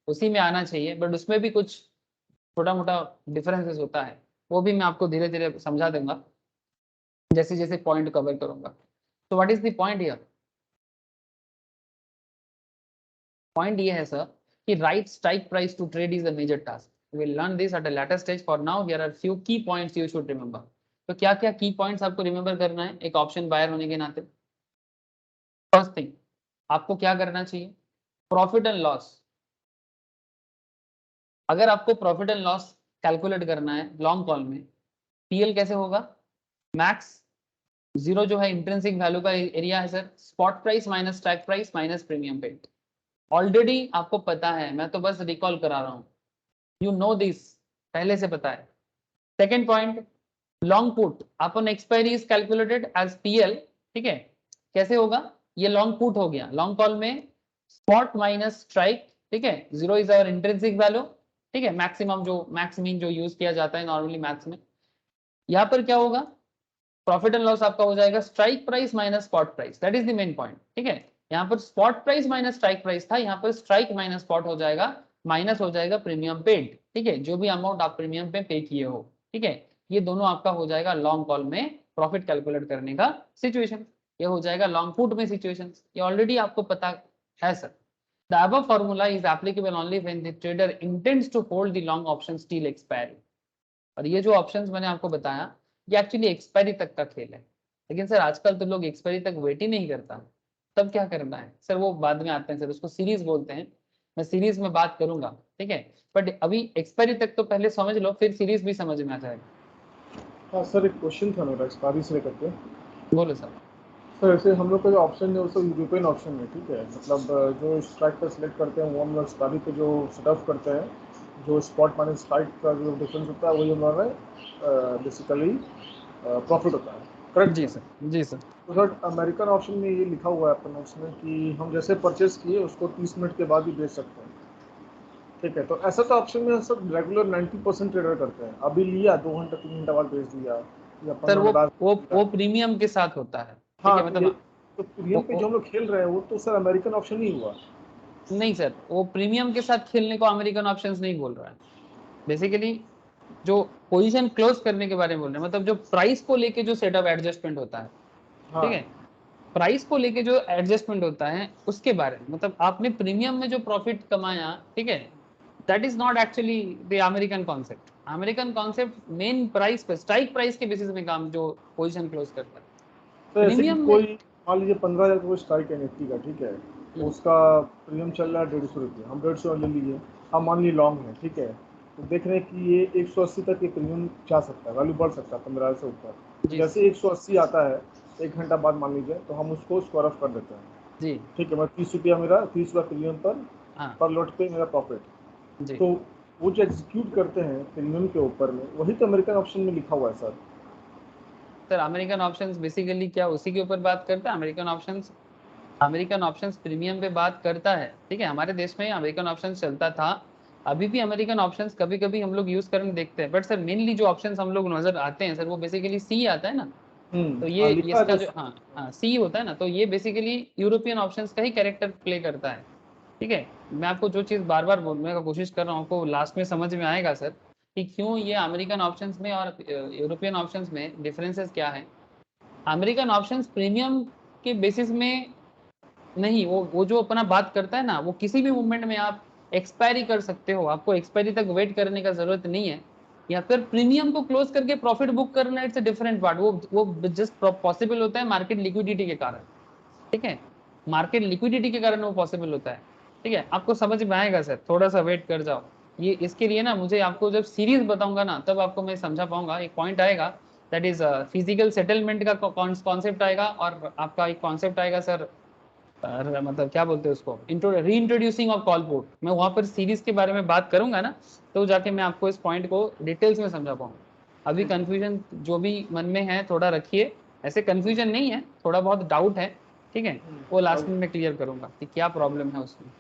उसी में आना चाहिए, बट उसमें भी कुछ छोटा मोटा डिफरेंसेस होता है, वो भी मैं आपको धीरे धीरे समझा दूंगा जैसे जैसे पॉइंट कवर करूंगा. तो what is the point here? Point ये है सर कि right strike price to trade is a major task. We will learn this at a later stage. For now here are few key points you should remember. तो क्या क्या की points आपको remember करना है एक ऑप्शन बायर होने के नाते? फर्स्ट थिंग, आपको क्या करना चाहिए? Profit and loss. अगर आपको प्रॉफिट एंड लॉस कैलकुलेट करना है लॉन्ग कॉल में, पीएल कैसे होगा? मैक्स जीरो जो है इंट्रिंसिक वैल्यू का एरिया है sir, spot price minus strike price minus premium paid. Already आपको पता है, मैं तो बस रिकॉल करा रहा हूं. यू नो दिस, पहले से पता है. Second point, long put upon expiry is calculated as PL. ठीक है, कैसे होगा? ये लॉन्ग पुट हो गया. लॉन्ग कॉल में स्पॉट माइनस स्ट्राइक, ठीक है, zero is our intrinsic value. ठीक है, मैक्सिमम जो मैक्सिमीन जो यूज किया जाता है नॉर्मली मैथ्स में. यहाँ पर क्या होगा? प्रॉफिट एंड लॉस आपका हो जाएगा strike price minus spot price. That is the main point. ठीक है, यहाँ पर spot price minus strike price था, यहाँ पर स्ट्राइक माइनस स्पॉट हो जाएगा, माइनस हो जाएगा प्रीमियम पेड. ठीक है, जो भी अमाउंट आप प्रीमियम पे किए हो. ठीक है, ये दोनों आपका हो जाएगा लॉन्ग कॉल में प्रॉफिट कैलकुलेट करने का सिचुएशन. ये हो जाएगा लॉन्ग पुट में सिचुएशन. ये ऑलरेडी आपको पता है sir. The above formula is applicable only when the trader intends to hold the long options till expiry. और ये जो ऑप्शंस मैंने आपको बताया ये एक्चुअली एक्सपायरी तक का खेल है. लेकिन सर आजकल तो लोग एक्सपायरी तक वेट ही नहीं करता. तब क्या करना है सर? वो बाद में आते हैं सर, उसको सीरीज बोलते हैं. मैं सीरीज में बात करूंगा. ठीक है, बट अभी एक्सपायरी तक तो पहले समझ लो, फिर सीरीज भी समझ में आ जाएगा. हाँ सर, एक क्वेश्चन था मेरा एक्सपायरी से लेकर के. बोलो सर. सर ऐसे हम लोग का जो ऑप्शन है वो सब यूरोपियन ऑप्शन है. ठीक है, मतलब जो स्ट्राइक पर सिलेक्ट करते हैं वो हम लोग एक्सपायरी पे जो सेटअप करते हैं, जो स्पॉट माइनस स्ट्राइक का जो डिफरेंस होता है वही हमारा बेसिकली प्रॉफिट होता है. करेक्ट? जी सर. जी सर. तो सर अमेरिकन ऑप्शन में ये लिखा हुआ है अपन उसमें कि हम जैसे परचेज किए उसको 30 मिनट के बाद ही बेच सकते हैं. ठीक है, तो ऐसा तो ऑप्शन में सब रेगुलर 90% ट्रेडर करते हैं. अभी लिया 2 घंटे 3 घंटे बाद बेच दिया या सर 15 मिनट बाद. वो प्रीमियम के साथ होता है. हाँ, ठीक है, मतलब तो प्रीमियम पे जो हम लोग खेल रहे हैं वो तो सर अमेरिकन ऑप्शन ही हुआ. नहीं सर, वो प्रीमियम के साथ खेलने को अमेरिकन ऑप्शंस नहीं बोल रहा है. बेसिकली जो पोजीशन क्लोज करने के बारे में बोल रहे हैं, मतलब जो प्राइस को लेके जो सेटअप एडजस्टमेंट होता है. हाँ. ठीक है, प्राइस को लेके जो एडजस्टमेंट होता है उसके बारे में, मतलब आपने प्रीमियम में जो प्रॉफिट कमाया, ठीक है, that is not actually the American concept. American concept main price पे, स्ट्राइक प्राइस के बेसिस में काम जो पोजीशन क्लोज करता है. तो ऐसे कि प्रीमियम कोई मान लीजिए 15,000 का कोई स्ट्राइक है निफ्टी का. ठीक है, तो उसका प्रीमियम चल रहा है 150 रुपये. हम 150 ले लीजिए. हम मान लीजिए लॉन्ग है. ठीक है, तो देख रहे हैं कि ये 180 तक ये प्रीमियम जा सकता है, वैल्यू बढ़ सकता है 15,000 से ऊपर. जैसे 180 आता है 1 घंटा बाद मान लीजिए, तो हम उसको स्क्वायर ऑफ कर देते हैं. जी. ठीक है, मैं 30 रुपया मेरा 30 रुपया प्रीमियम पर लॉट पे मेरा प्रॉफिट. तो वो जो एग्जीक्यूट करते हैं प्रीमियम के ऊपर में, वही तो अमेरिकन ऑप्शन में लिखा हुआ है sir. Sir American options basically क्या उसी के ऊपर बात करता है? अमेरिकन ऑप्शंस प्रीमियम पे बात करता है. ठीक है, हमारे देश में अमेरिकन ऑप्शंस चलता था अभी भी अमेरिकन ऑप्शंस कभी कभी हम लोग यूज करने देखते हैं, बट सर मेनली जो ऑप्शंस हम लोग नजर आते हैं सर वो बेसिकली सी आता है ना, तो ये हाँ, लिखा इसका तो जो हाँ सी होता है ना, तो ये बेसिकली यूरोपियन ऑप्शंस का ही कैरेक्टर प्ले करता है। ठीक है, मैं आपको जो चीज बार बार बोलने का कोशिश कर रहा हूँ आपको लास्ट में समझ में आएगा सर कि क्यों ये अमेरिकन ऑप्शंस में और यूरोपियन ऑप्शंस में डिफरेंसेस क्या है। अमेरिकन ऑप्शंस प्रीमियम के बेसिस में नहीं, वो जो अपना बात करता है ना, वो किसी भी मूवमेंट में आप एक्सपायरी कर सकते हो, आपको एक्सपायरी तक वेट करने का जरूरत नहीं है, या फिर प्रीमियम को क्लोज करके प्रॉफिट बुक करना, इट्स अ डिफरेंट पार्ट। वो जस्ट पॉसिबल होता है मार्केट लिक्विडिटी के कारण। ठीक है, मार्केट लिक्विडिटी के कारण वो पॉसिबल होता है। ठीक है, आपको समझ में आएगा सर, थोड़ा सा वेट कर जाओ। ये इसके लिए ना मुझे आपको जब सीरीज बताऊंगा ना तब आपको मैं समझा पाऊंगा। एक पॉइंट आएगा दैट इज फिजिकल सेटलमेंट का कॉन्सेप्ट आएगा, और आपका एक कॉन्सेप्ट आएगा सर, मतलब क्या बोलते हैं उसको, री इंट्रोड्यूसिंग ऑफ कॉल पोर्ट। मैं वहां पर सीरीज के बारे में बात करूंगा ना, तो जाके मैं आपको इस पॉइंट को डिटेल्स में समझा पाऊंगा। अभी कंफ्यूजन जो भी मन में है थोड़ा रखिए, ऐसे कंफ्यूजन नहीं है, थोड़ा बहुत डाउट है। ठीक है, वो लास्ट में मैं क्लियर करूंगा कि क्या प्रॉब्लम है उसमें।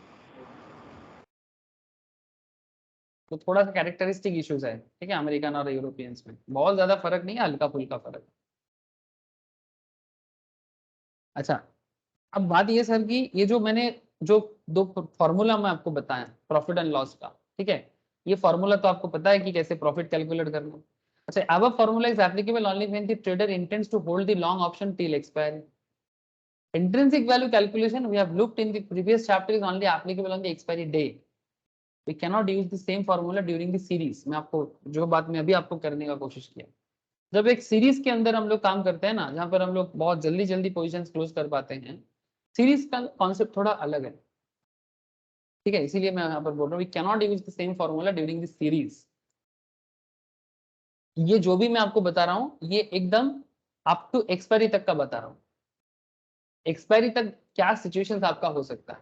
तो थोड़ा सा कैरेक्टरिस्टिक इश्यूज है, ठीक है, अमेरिकन और यूरोपियंस में बहुत ज्यादा फर्क नहीं है, हल्का फुल्का फर्क। अच्छा, अब बात ये सर कि ये जो मैंने जो दो फॉर्मूला मैं आपको बताया प्रॉफिट एंड लॉस का, ठीक है, ये फॉर्मूला तो आपको पता है कि कैसे प्रॉफिट कैलकुलेट करना है। अच्छा, अब formula is applicable only when the trader intends to hold the long option till expiry. Intrinsic value calculation we have looked in the previous chapter is only applicable on the expiry day. We cannot use the same formula during the series. मैं आपको जो बात मैं अभी आपको करने का कोशिश किया, जब एक सीरीज के अंदर हम लोग काम करते हैं ना, जहां पर हम लोग बहुत जल्दी जल्दी पोजीशंस क्लोज कर पाते हैं, सीरीज का कॉन्सेप्ट थोड़ा अलग है। ठीक है, इसीलिए मैं यहाँ पर बोल रहा हूँ we cannot use the same formula during the series. ये जो भी मैं आपको बता रहा हूँ ये एकदम अप टू एक्सपायरी तक का बता रहा हूँ। एक्सपायरी तक क्या सिचुएशंस आपका हो सकता है।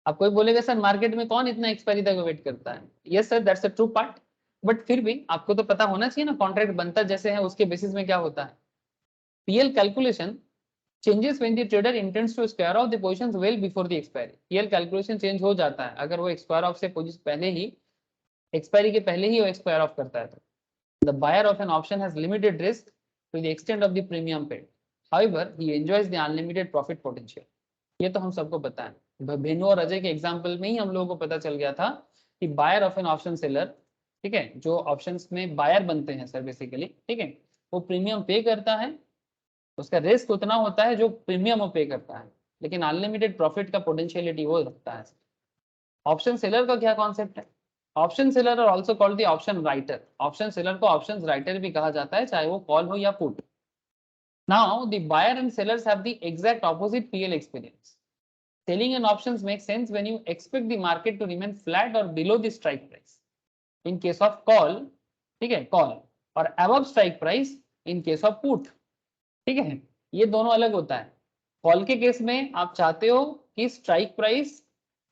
अब कोई बोलेगा सर मार्केट में कौन इतना एक्सपायरी तक वेट करता है, yes sir that's a true part, but फिर भी आपको तो पता होना चाहिए ना कॉन्ट्रैक्ट बनता जैसे है उसके बेसिस में क्या होता है। PL calculation changes when the trader intends to square off the positions well before the expiry। PL calculation change हो जाता है अगर वो एक्सपायर ऑफ से पोजीशन पहले ही, एक्सपायरी के पहले ही वो एक्सपायर ऑफ करता है। तो the buyer of an option has limited risk to the extent of the premium paid, however he enjoys the unlimited profit potential. ये तो हम सबको पता है, भेनु और अजय के एग्जांपल में ही हम लोगों को पता चल गया था कि buyer of an option seller, ठीक है, जो ऑप्शंस में बायर बनते हैं सर बेसिकली, ठीक है, वो प्रीमियम पे करता है, उसका रिस्क उतना होता है जो प्रीमियम वो पे करता है, लेकिन अनलिमिटेड प्रॉफिट का पोटेंशियलिटी वो रखता है। ऑप्शन सेलर का क्या कॉन्सेप्ट है, ऑप्शन सेलर और also called the option writer. Option seller को ऑप्शन राइटर भी कहा जाता है, चाहे वो कॉल हो या put. Now the buyer and sellers have the exact opposite PL experience. Selling an options makes sense when you expect the market to remain flat or below the strike price. In case of call, ठीक है, call, और above strike price in case of put। ठीक है, ये दोनों अलग होता है। कॉल के केस में आप चाहते हो कि strike price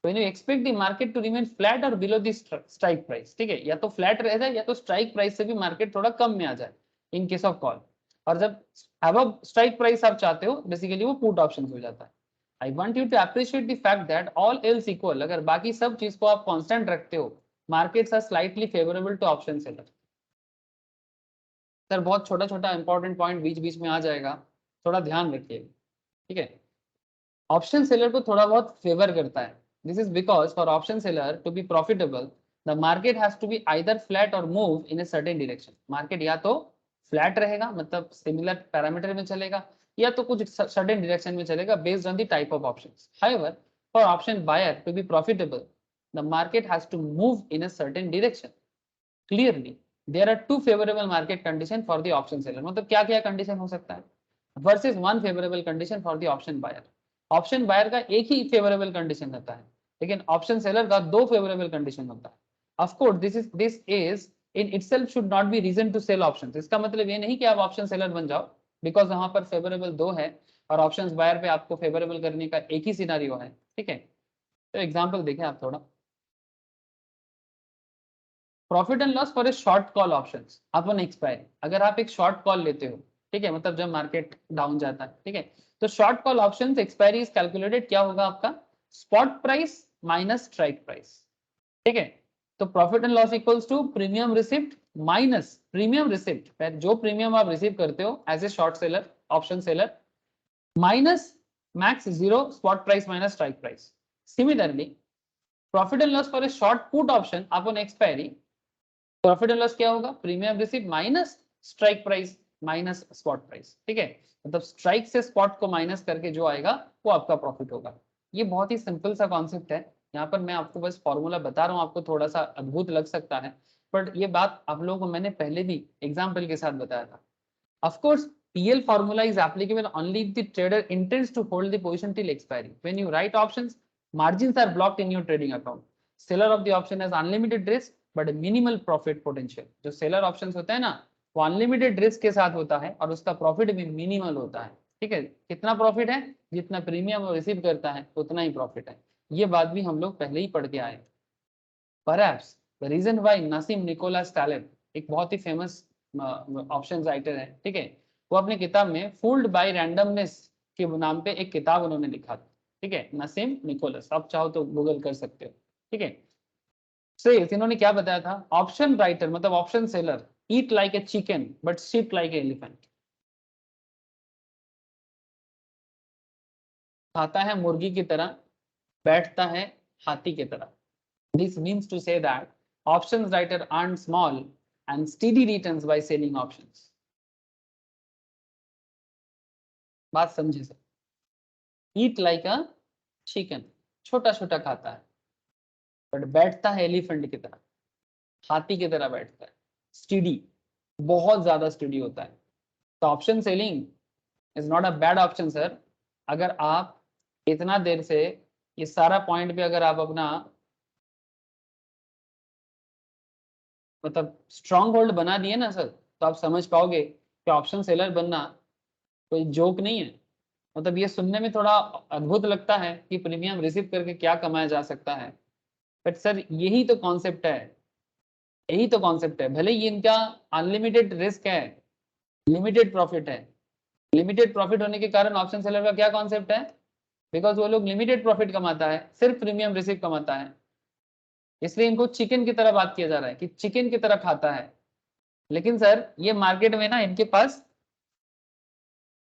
when you expect the market to remain flat or below the strike price, ठीक है, या तो फ्लैट रह जाए या तो स्ट्राइक प्राइस से भी मार्केट थोड़ा कम में आ जाए इन केस ऑफ कॉल। और जब above स्ट्राइक प्राइस आप चाहते हो बेसिकली वो पुट ऑप्शन हो जाता है। I want you to appreciate the fact that all else equal, अगर बाकी सब चीज को आप कांस्टेंट रखते हो, markets are slightly favourable to option seller. Sir बहुत छोटा छोटा इंपॉर्टेंट पॉइंट बीच बीच में आ जाएगा, थोड़ा ध्यान रखिए। ठीक है, ऑप्शन सेलर को थोड़ा बहुत फेवर करता है। This is because for option seller to be profitable the market has to be either flat or move in a certain direction. Market या तो फ्लैट रहेगा मतलब सिमिलर पैरामीटर में चलेगा, या तो कुछ सर्टेन डायरेक्शन में चलेगा based on the type of options. However for option buyer to be profitable the market has to move in a certain direction. Clearly there are two favourable market condition for the option seller. मतलब क्या क्या condition हो सकता है, versus one favourable condition for the option buyer. Option buyer का एक ही favourable condition रहता है, लेकिन ऑप्शन सेलर का दो फेवरेबल कंडीशन होता है। Of course this is in itself should not be reason to sell options. इसका मतलब ये नहीं कि आप ऑप्शन सेलर बन जाओ बिकॉज वहां पर फेवरेबल दो है और ऑप्शंस बायर पे आपको फेवरेबल करने का एक ही सिनारियो है। ठीक है, तो एग्जांपल देखें आप थोड़ा। Profit and loss for a short call options upon expiry. अगर आप एक शॉर्ट कॉल लेते हो, ठीक है, मतलब जब मार्केट डाउन जाता है, ठीक है, तो short call options expiry is calculated क्या होगा आपका, spot price minus strike price. ठीक है, तो profit and loss equals to premium receipt minus premium receipt, जो प्रीमियम आप रिसीव करते हो as a short seller, option seller, minus max zero spot price minus strike price. Similarly profit and loss for a short put option upon expiry, profit and loss क्या होगा, premium receipt minus strike price minus spot price. ठीक है, मतलब strike से spot को minus करके जो आएगा वो आपका प्रॉफिट होगा. ये बहुत ही सिंपल सा कॉन्सेप्ट है. यहाँ पर मैं आपको बस फॉर्मूला बता रहा हूँ, आपको थोड़ा सा अद्भुत लग सकता है, बट ये बात आप लोगों को मैंने पहले भी एग्जाम्पल के साथ बताया था. Of course PL formula is applicable only if the trader intends to hold the position till expiry. When you write options, margins are blocked in your trading account. Seller of the option has unlimited risk but minimal profit potential. जो seller options होता है ना, वो unlimited risk के साथ होता है और उसका profit भी minimal होता है. ठीक है, कितना प्रॉफिट है, जितना प्रीमियम वो रिसीव करता है उतना ही प्रॉफिट है. ये बात भी हम लोग पहले ही पढ़ के आए. Perhaps the reason why Nassim Nicholas Taleb, एक बहुत ही फेमस ऑप्शन राइटर है, ठीक है, वो अपनी किताब में फूल्ड बाय रैंडमनेस के नाम पे एक किताब उन्होंने लिखा था. ठीक है, नसीम निकोलस, आप चाहो तो गूगल कर सकते हो. ठीक है, सेल्स इन्होंने क्या बताया था, ऑप्शन राइटर मतलब option seller eat like a chicken but sit like a elephant. खाता है मुर्गी की तरह, बैठता है हाथी की तरह. This means to say that options writer earn small and steady returns by selling options. बात समझे सर. Eat like a chicken, छोटा छोटा खाता है, बट बैठता है एलिफेंट की तरह, हाथी की तरह बैठता है. स्टडी, बहुत ज्यादा स्टडी होता है. तो option selling is not a bad option sir. अगर आप इतना देर से ये सारा पॉइंट पे अगर आप अपना मतलब स्ट्रॉन्ग होल्ड बना दिए ना सर, तो आप समझ पाओगे कि ऑप्शन सेलर बनना कोई जोक नहीं है. मतलब ये सुनने में थोड़ा अद्भुत लगता है कि प्रीमियम रिसीव करके क्या कमाया जा सकता है, बट सर यही तो कॉन्सेप्ट है, यही तो कॉन्सेप्ट है. भले ही इनका अनलिमिटेड रिस्क है, लिमिटेड प्रॉफिट है. लिमिटेड प्रॉफिट होने के कारण ऑप्शन सेलर का क्या कॉन्सेप्ट है, बिकॉज वो लोग लिमिटेड प्रॉफिट कमाता है, सिर्फ प्रीमियम रिसीव कमाता है, इसलिए इनको चिकन की तरह बात किया जा रहा है कि चिकन की तरह खाता है. लेकिन सर ये मार्केट में ना इनके पास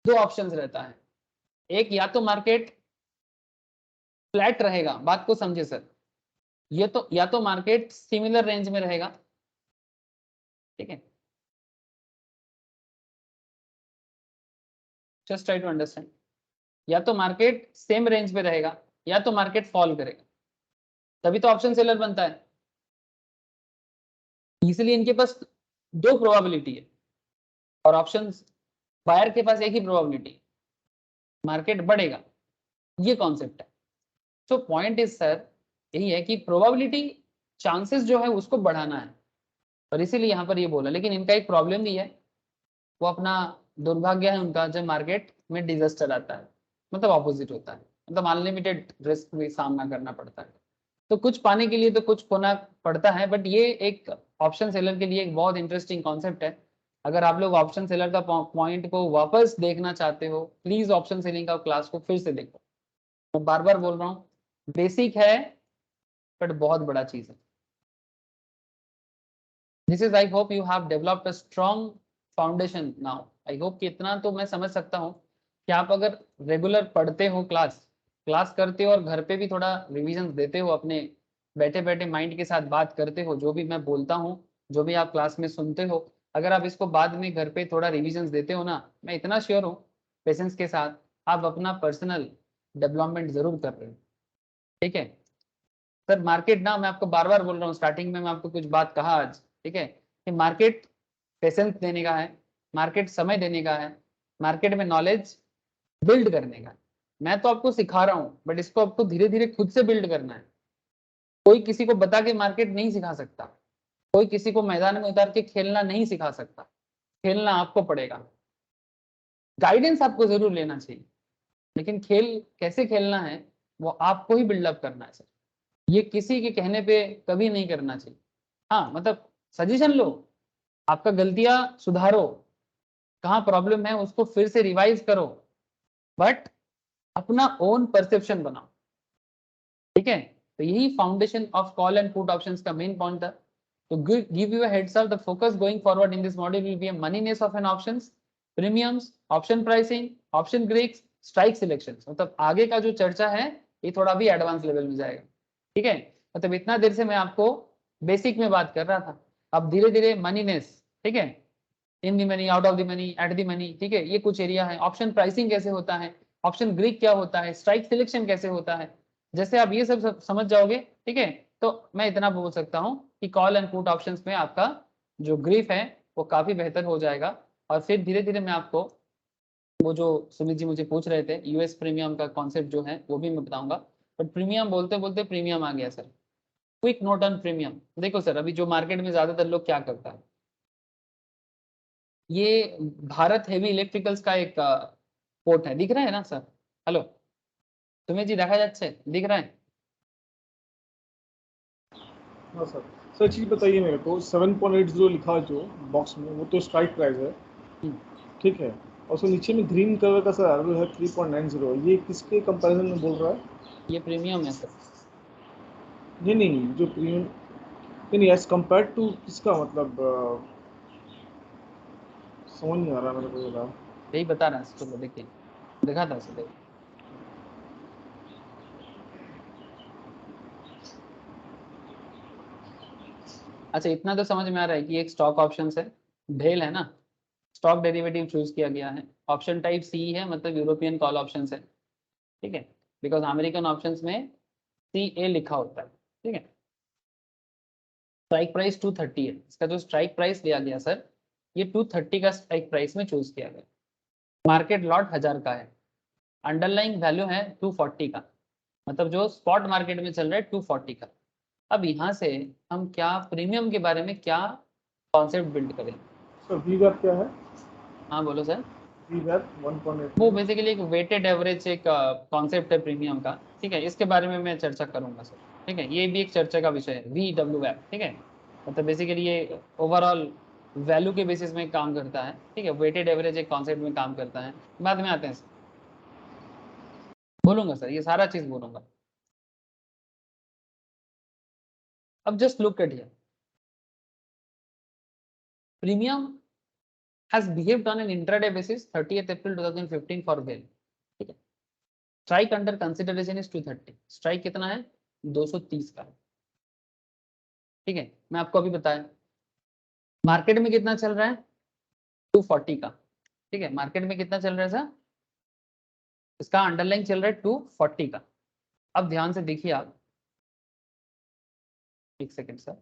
दो ऑप्शंस रहता है. एक, या तो मार्केट फ्लैट रहेगा, बात को समझे सर, ये तो या तो मार्केट सिमिलर रेंज में रहेगा. ठीक है, जस्ट ट्राई टू अंडरस्टैंड. या तो मार्केट सेम रेंज पे रहेगा या तो मार्केट फॉल करेगा, तभी तो ऑप्शन सेलर बनता है. इसलिए इनके पास दो प्रोबेबिलिटी है और ऑप्शन बायर के पास एक ही प्रोबेबिलिटी है, मार्केट बढ़ेगा. ये कॉन्सेप्ट है. तो पॉइंट इज सर यही है कि प्रोबेबिलिटी चांसेस जो है उसको बढ़ाना है, और इसीलिए यहाँ पर ये बोला. लेकिन इनका एक प्रॉब्लम भी है, वो अपना दुर्भाग्य है उनका, जब मार्केट में डिजास्टर आता है मतलब ऑपोजिट होता है, मतलब अनलिमिटेड रिस्क भी सामना करना पड़ता है. तो कुछ पाने के लिए तो कुछ खोना पड़ता है. बट ये एक ऑप्शन सेलर के लिए एक बहुत इंटरेस्टिंग कॉन्सेप्ट है. अगर आप लोग ऑप्शन सेलर का पॉइंट को वापस देखना चाहते हो, प्लीज ऑप्शन सेलिंग का क्लास को फिर से देखो. मैं बार बार बोल रहा हूँ, बेसिक है बट बहुत बड़ा चीज है. This is, I hope you have developed a strong foundation now. I hope कि इतना तो मैं समझ सकता हूँ कि आप अगर रेगुलर पढ़ते हो, क्लास करते हो और घर पे भी थोड़ा रिविजन देते हो, अपने बैठे बैठे माइंड के साथ बात करते हो, जो भी मैं बोलता हूँ, जो भी आप क्लास में सुनते हो, अगर आप इसको बाद में घर पे थोड़ा रिविजन देते हो ना, मैं इतना श्योर हूँ पेशेंस के साथ आप अपना पर्सनल डेवलपमेंट जरूर कर रहे हो. ठीक है सर. मार्केट ना, मैं आपको बार बार बोल रहा हूँ, स्टार्टिंग में मैं आपको कुछ बात कहा आज, ठीक है, कि मार्केट पेशेंस देने का है, मार्केट समय देने का है, मार्केट में नॉलेज बिल्ड करने का है. मैं तो आपको सिखा रहा हूँ, बट इसको आपको धीरे धीरे खुद से बिल्ड करना है. कोई किसी को बता के मार्केट नहीं सिखा सकता, कोई किसी को मैदान में उतार के खेलना नहीं सिखा सकता, खेलना आपको पड़ेगा. गाइडेंस आपको जरूर लेना चाहिए, लेकिन खेल कैसे खेलना है वो आपको ही बिल्डअप करना है सर. ये किसी के कहने पे कभी नहीं करना चाहिए. हाँ, मतलब सजेशन लो, आपका गलतियां सुधारो, कहाँ प्रॉब्लम है उसको फिर से रिवाइज करो, बट अपना ओन परसेप्शन बनाओ. ठीक है, तो यही foundation of call and put options का मेन पॉइंट था. To give you a heads up, the focus going forward in this module will be a moneyness of an options, premiums, option pricing, option Greeks, strike selections. मतलब आगे का जो चर्चा है ये थोड़ा भी एडवांस लेवल में जाएगा. ठीक है, मतलब इतना देर से मैं आपको बेसिक में बात कर रहा था, अब धीरे धीरे मनीनेस, ठीक है, in the money, out of the money, at the money, ठीक है, ये कुछ एरिया है. ऑप्शन प्राइसिंग कैसे होता है, ऑप्शन ग्रीक क्या होता है, स्ट्राइक सिलेक्शन कैसे होता है, जैसे आप ये सब समझ जाओगे, ठीक है, तो मैं इतना बोल सकता हूँ कि कॉल एंड पुट ऑप्शंस में आपका जो ग्रीफ है वो काफी बेहतर हो जाएगा. और फिर धीरे धीरे मैं आपको वो जो सुमित जी मुझे पूछ रहे थे यूएस प्रीमियम का कॉन्सेप्ट जो है वो भी मैं बताऊंगा. बट प्रीमियम बोलते बोलते प्रीमियम आ गया sir. Quick note on premium. देखो सर, अभी जो मार्केट में ज्यादातर लोग क्या करता है, ये भारत हेवी इलेक्ट्रिकल्स का एक कोट है, दिख रहा है ना सर? हेलो सुमित जी, देखा जाच्छे, दिख रहा है? हाँ सर. सर एक चीज़ बताइए मेरे को, 7.80 लिखा है जो बॉक्स में, वो तो स्ट्राइक प्राइस है, ठीक है, और उसके नीचे में ग्रीन कलर का सर एरो है 3.90, ये किसके कंपैरिजन में बोल रहा है? ये प्रीमियम है सर. नहीं नहीं, जो प्रीमियम, नहीं नहीं, एज कम्पेयर टू किसका, मतलब समझ नहीं आ रहा मेरे को ये रहा. यही बता रहा है, चलो देखिए, दिखा था सर, देखिए. अच्छा, इतना तो समझ में आ रहा है कि एक स्टॉक ऑप्शन है, ढेल है ना, स्टॉक डेरिवेटिव चूज किया गया है, ऑप्शन टाइप सी है, मतलब यूरोपियन कॉल ऑप्शन है, ठीक है, बिकॉज अमेरिकन ऑप्शंस में सी ए लिखा होता है, ठीक है. स्ट्राइक प्राइस 230 है, इसका जो स्ट्राइक प्राइस लिया गया सर, ये 230 का स्ट्राइक प्राइस में चूज किया गया. मार्केट लॉट 1000 का है, अंडरलाइंग वैल्यू है 240 का, मतलब जो स्पॉट मार्केट में चल रहा है 240 का. अब यहाँ से हम क्या प्रीमियम के बारे में क्या कॉन्सेप्ट बिल्ड करें? सर वी वैप क्या है? हाँ बोलो सर. वी वैप 1.8. वो बेसिकली एक वेटेड एवरेज एक कॉन्सेप्ट है प्रीमियम का, ठीक है, इसके बारे में मैं चर्चा करूंगा सर, ठीक है, ये भी एक चर्चा का विषय है, VWF, ठीक है, मतलब बेसिकली ये ओवरऑल वैल्यू के बेसिस में काम करता है, ठीक है, वेटेड एवरेज एक कॉन्सेप्ट में काम करता है. बाद में आते हैं सर, बोलूंगा सर, ये सारा चीज बोलूंगा. अब just look at here, premium has behaved on an intraday basis 30th April 2015 for whale, ठीक है. Strike under consideration is 230, strike कितना है? 230 का, ठीक है, मैं आपको अभी बताया. मार्केट में कितना चल रहा है? 240 का, ठीक है, मार्केट में कितना चल रहा है सर? इसका अंडरलाइन चल रहा है 240 का. अब ध्यान से देखिए आप, एक सेकेंड सर,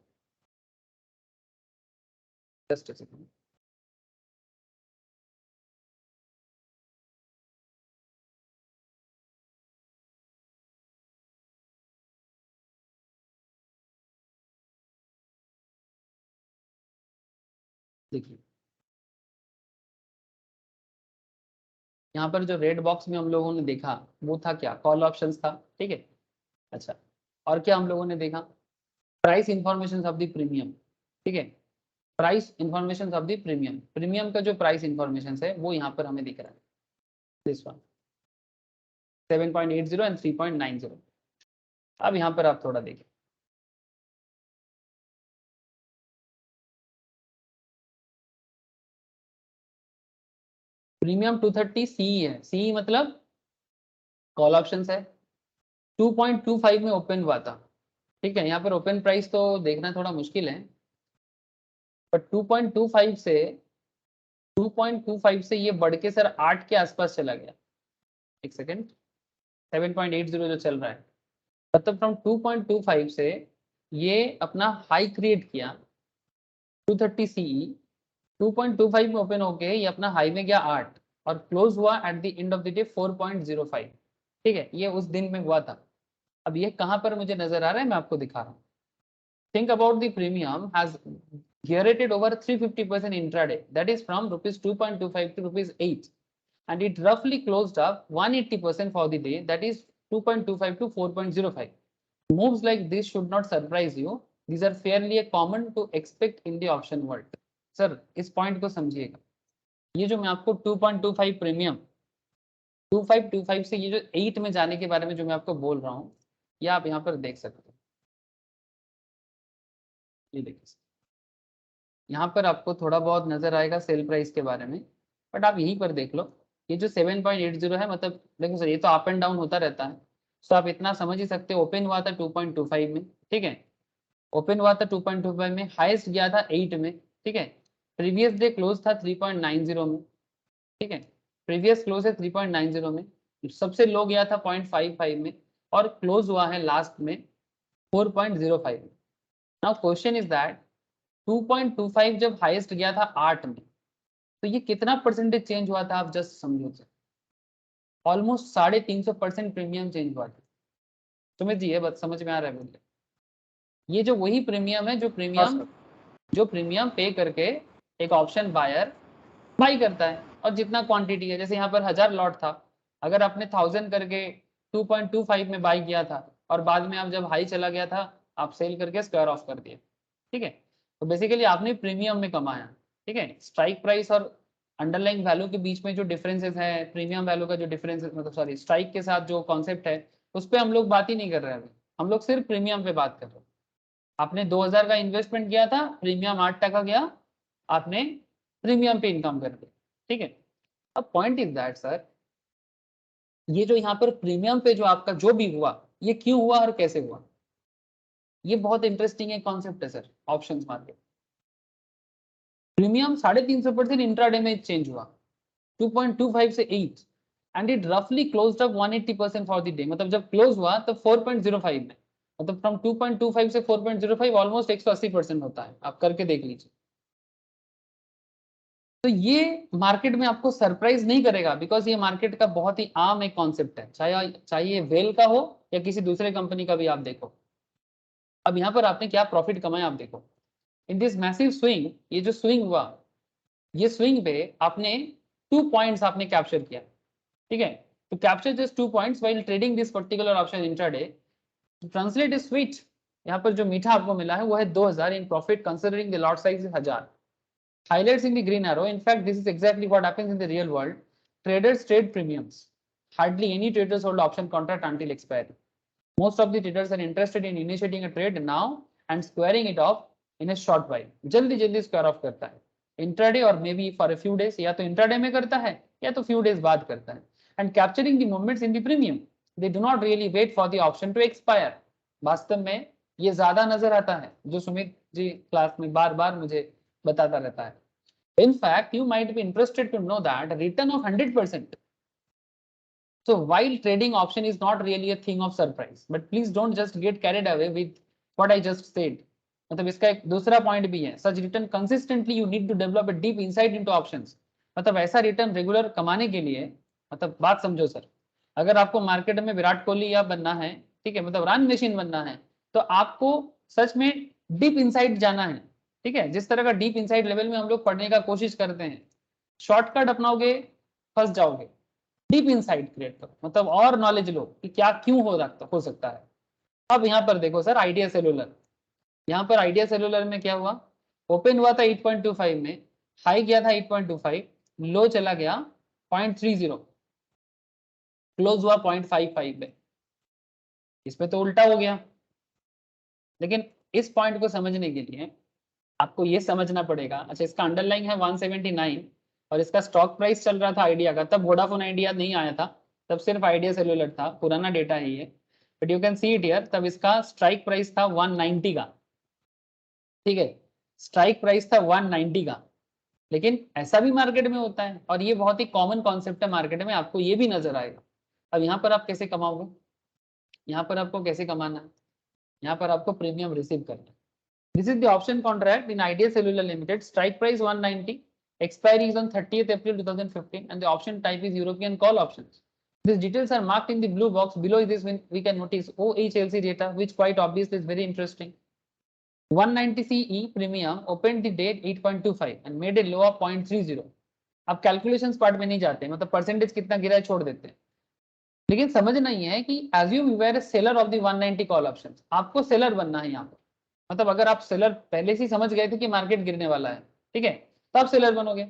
जस्ट एक सेकेंड. देखिए यहाँ पर जो रेड बॉक्स में हम लोगों ने देखा वो था क्या? कॉल ऑप्शंस था, ठीक है. अच्छा, और क्या हम लोगों ने देखा? Price information of the premium, ठीक है, price information of the premium. Premium का जो प्राइस इंफॉर्मेशन है वो यहाँ पर हमें दिख रहा है, दिस वन 7.80 एंड 3.90. अब यहाँ पर आप थोड़ा देखिए, प्रीमियम 230 सी है, सी मतलब कॉल ऑप्शंस है, 2.25 में ओपन हुआ था, ठीक है, यहाँ पर ओपन प्राइस तो देखना थोड़ा मुश्किल है, बट 2.25 से ये बढ़ के सर 8 के आसपास चला गया. एक सेकेंड, 7.80 जो चल रहा है, मतलब फ्रॉम 2.25 से ये अपना हाई क्रिएट किया 230 सीई, 2.25 में ओपन होके ये अपना हाई में गया 8 और क्लोज हुआ at the end of the day 4.05, ठीक है, ये उस दिन में हुआ था. अब ये कहां पर मुझे नजर आ रहा है, मैं आपको दिखा रहा हूँ. Think about the premium has gyrated over 350% intraday, that is from rupees 2.25 to rupees 8, and it roughly closed up 180% for the day, that is 2.25 to 4.05. Moves like this should not surprise you. These are fairly common to expect in the option world. Sir इस point को समझिएगा, ये जो मैं आपको 2.25 premium 2525 से ये जो 8 में जाने के बारे में जो मैं आपको बोल रहा हूँ, ये आप यहाँ पर देख सकते हो। ये देखिए यहाँ पर आपको थोड़ा बहुत नजर आएगा सेल प्राइस के बारे में, बट आप यहीं पर देख लो, ये जो 7.80 है, मतलब देखो सर ये तो अप एंड डाउन होता रहता है, तो आप इतना समझ ही सकते हो। ओपन हुआ था 2.25 में, ठीक है, ओपन हुआ था 2.25 में, हाईएस्ट गया था 8 में, ठीक है, प्रीवियस डे क्लोज था 3.90 में, ठीक है, प्रीवियस क्लोज है 3.90 में, सबसे लो गया था 0.55 में, और क्लोज हुआ है लास्ट में 4.05 में। नाउ क्वेश्चन इज दैट 2.25 जब हाईएस्ट गया था 8 में, तो ये कितना परसेंटेज चेंज हुआ था, आप जस्ट समझो सर, ऑलमोस्ट 350% प्रीमियम चेंज हुआ था। सुमित जी ये बात समझ में आ रहा है बोलिए? ये जो वही प्रीमियम है जो प्रीमियम पे करके एक ऑप्शन बायर बाई करता है, और जितना क्वांटिटी है, जैसे यहाँ पर 1000 लॉट था, अगर आपने 1000 करके 2.25 में बाई किया था, और बाद में आप जब हाई चला गया था आप सेल करके स्क्वायर ऑफ कर दिए, ठीक है, तो बेसिकली आपने प्रीमियम में कमाया, ठीक है। स्ट्राइक प्राइस और अंडरलाइंग वैल्यू के बीच में जो डिफरेंसेस है, प्रीमियम वैल्यू का जो डिफरेंस, मतलब सॉरी स्ट्राइक के साथ जो कॉन्सेप्ट है, उस पर हम लोग बात ही नहीं कर रहे हैं अभी, हम लोग सिर्फ प्रीमियम पे बात कर रहे हैं। आपने 2000 का इन्वेस्टमेंट किया था, प्रीमियम 8% गया, आपने प्रीमियम पे इनकम कर दिया, ठीक है। अब पॉइंट इज दैट सर, ये जो यहाँ पर प्रीमियम पे जो आपका जो भी हुआ, ये क्यों हुआ और कैसे हुआ, ये बहुत इंटरेस्टिंग है कॉन्सेप्ट है sir. Options market premium 350% intraday में चेंज हुआ 2.25 से 8, एंड इट रफली closed up 180% for the day, मतलब जब क्लोज हुआ तो 4.05 में, मतलब फ्रॉम 2.25 से 4.05 ऑलमोस्ट 180% होता है, आप करके देख लीजिए। तो ये मार्केट में आपको सरप्राइज नहीं करेगा, बिकॉज ये मार्केट का बहुत ही आम एक कॉन्सेप्ट है, चाहे ये वेल का हो या किसी दूसरे कंपनी का भी आप देखो। अब यहाँ पर आपने क्या प्रॉफिट कमाया आप देखो, इन दिस मैसिव स्विंग, ये जो स्विंग हुआ, ये स्विंग पे आपने 2 पॉइंट्स आपने कैप्चर किया, ठीक है, तो capture just 2 points while trading this particular option intraday, translate is sweet, यहाँ पर जो मीठा आपको मिला है वो है 2000 in profit considering the lot size is 1000। Highlights in the green arrow. In fact, this is exactly what happens in the real world. Traders trade premiums. Hardly any traders hold option contract until expiry. Most of the traders are interested in initiating a trade now and squaring it off in a short while. जल्दी जल्दी square off करता है intraday or maybe for a few days, या तो intraday में करता है या तो few days बाद करता है, and capturing the movements in the premium. They do not really wait for the option to expire. वास्तव में ये ज्यादा नजर आता है, जो सुमित जी क्लास में बार बार मुझे बताता रहता है। In fact, you might be interested to know that a return of 100%. So while trading option is not really a thing of surprise, but please don't just get carried away with what I just said. मतलब इसका एक दूसरा point भी है, such return consistently you need to develop a deep insight into options. मतलब ऐसा return regular कमाने के लिए, मतलब बात समझो सर, अगर आपको मार्केट में विराट कोहली या बनना है, ठीक है, मतलब रन मशीन बनना है, तो आपको सच में डीप इनसाइट जाना है, ठीक है। जिस तरह का डीप इनसाइट लेवल में हम लोग पढ़ने का कोशिश करते हैं, शॉर्टकट अपनाओगे फंस जाओगे, डीप इनसाइट क्रिएट करो, मतलब और नॉलेज लो कि क्या क्यों हो सकता है। अब यहाँ पर देखो सर, आइडिया सेलुलर, यहाँ पर आइडिया सेलुलर में क्या हुआ, ओपन हुआ था 8.25 में, हाई गया था 8.25, लो चला गया 0.30, क्लोज हुआ 0.55 में, इसमें तो उल्टा हो गया। लेकिन इस पॉइंट को समझने के लिए आपको ये समझना पड़ेगा, अच्छा इसका अंडरलाइन है 179 और इसका स्टॉक प्राइस चल रहा था आइडिया का, तब वोडाफोन आइडिया नहीं आया था, तब सिर्फ आइडिया सेलुलर था, पुराना डेटा है ये, but you can see it here, तब इसका स्ट्राइक प्राइस था 190 का, ठीक है, स्ट्राइक प्राइस था 190 का। लेकिन ऐसा भी मार्केट में होता है, और ये बहुत ही कॉमन कॉन्सेप्ट है मार्केट में, आपको ये भी नजर आएगा। अब यहाँ पर आप कैसे कमाओगे, यहाँ पर आपको कैसे कमाना है, यहाँ पर आपको प्रीमियम रिसीव करना है। This is the option contract in Idea Cellular Limited. Strike price 190. Expiry is on 30th April 2015, and the option type is European call options. These details are marked in the blue box below. This we can notice OHLC data, which quite obviously is very interesting. 190 CE premium opened the date 8.25 and made a low of 0.30. अब calculations part में नहीं जाते, मतलब percentage कितना गिरा है छोड़ देते हैं, लेकिन समझना ही है कि assume you were a seller of the 190 call options, आपको सेलर बनना है यहाँ पर, मतलब अगर आप सेलर पहले से समझ गए थे कि मार्केट गिरने वाला है, ठीक है, तो आप सेलर बनोगे।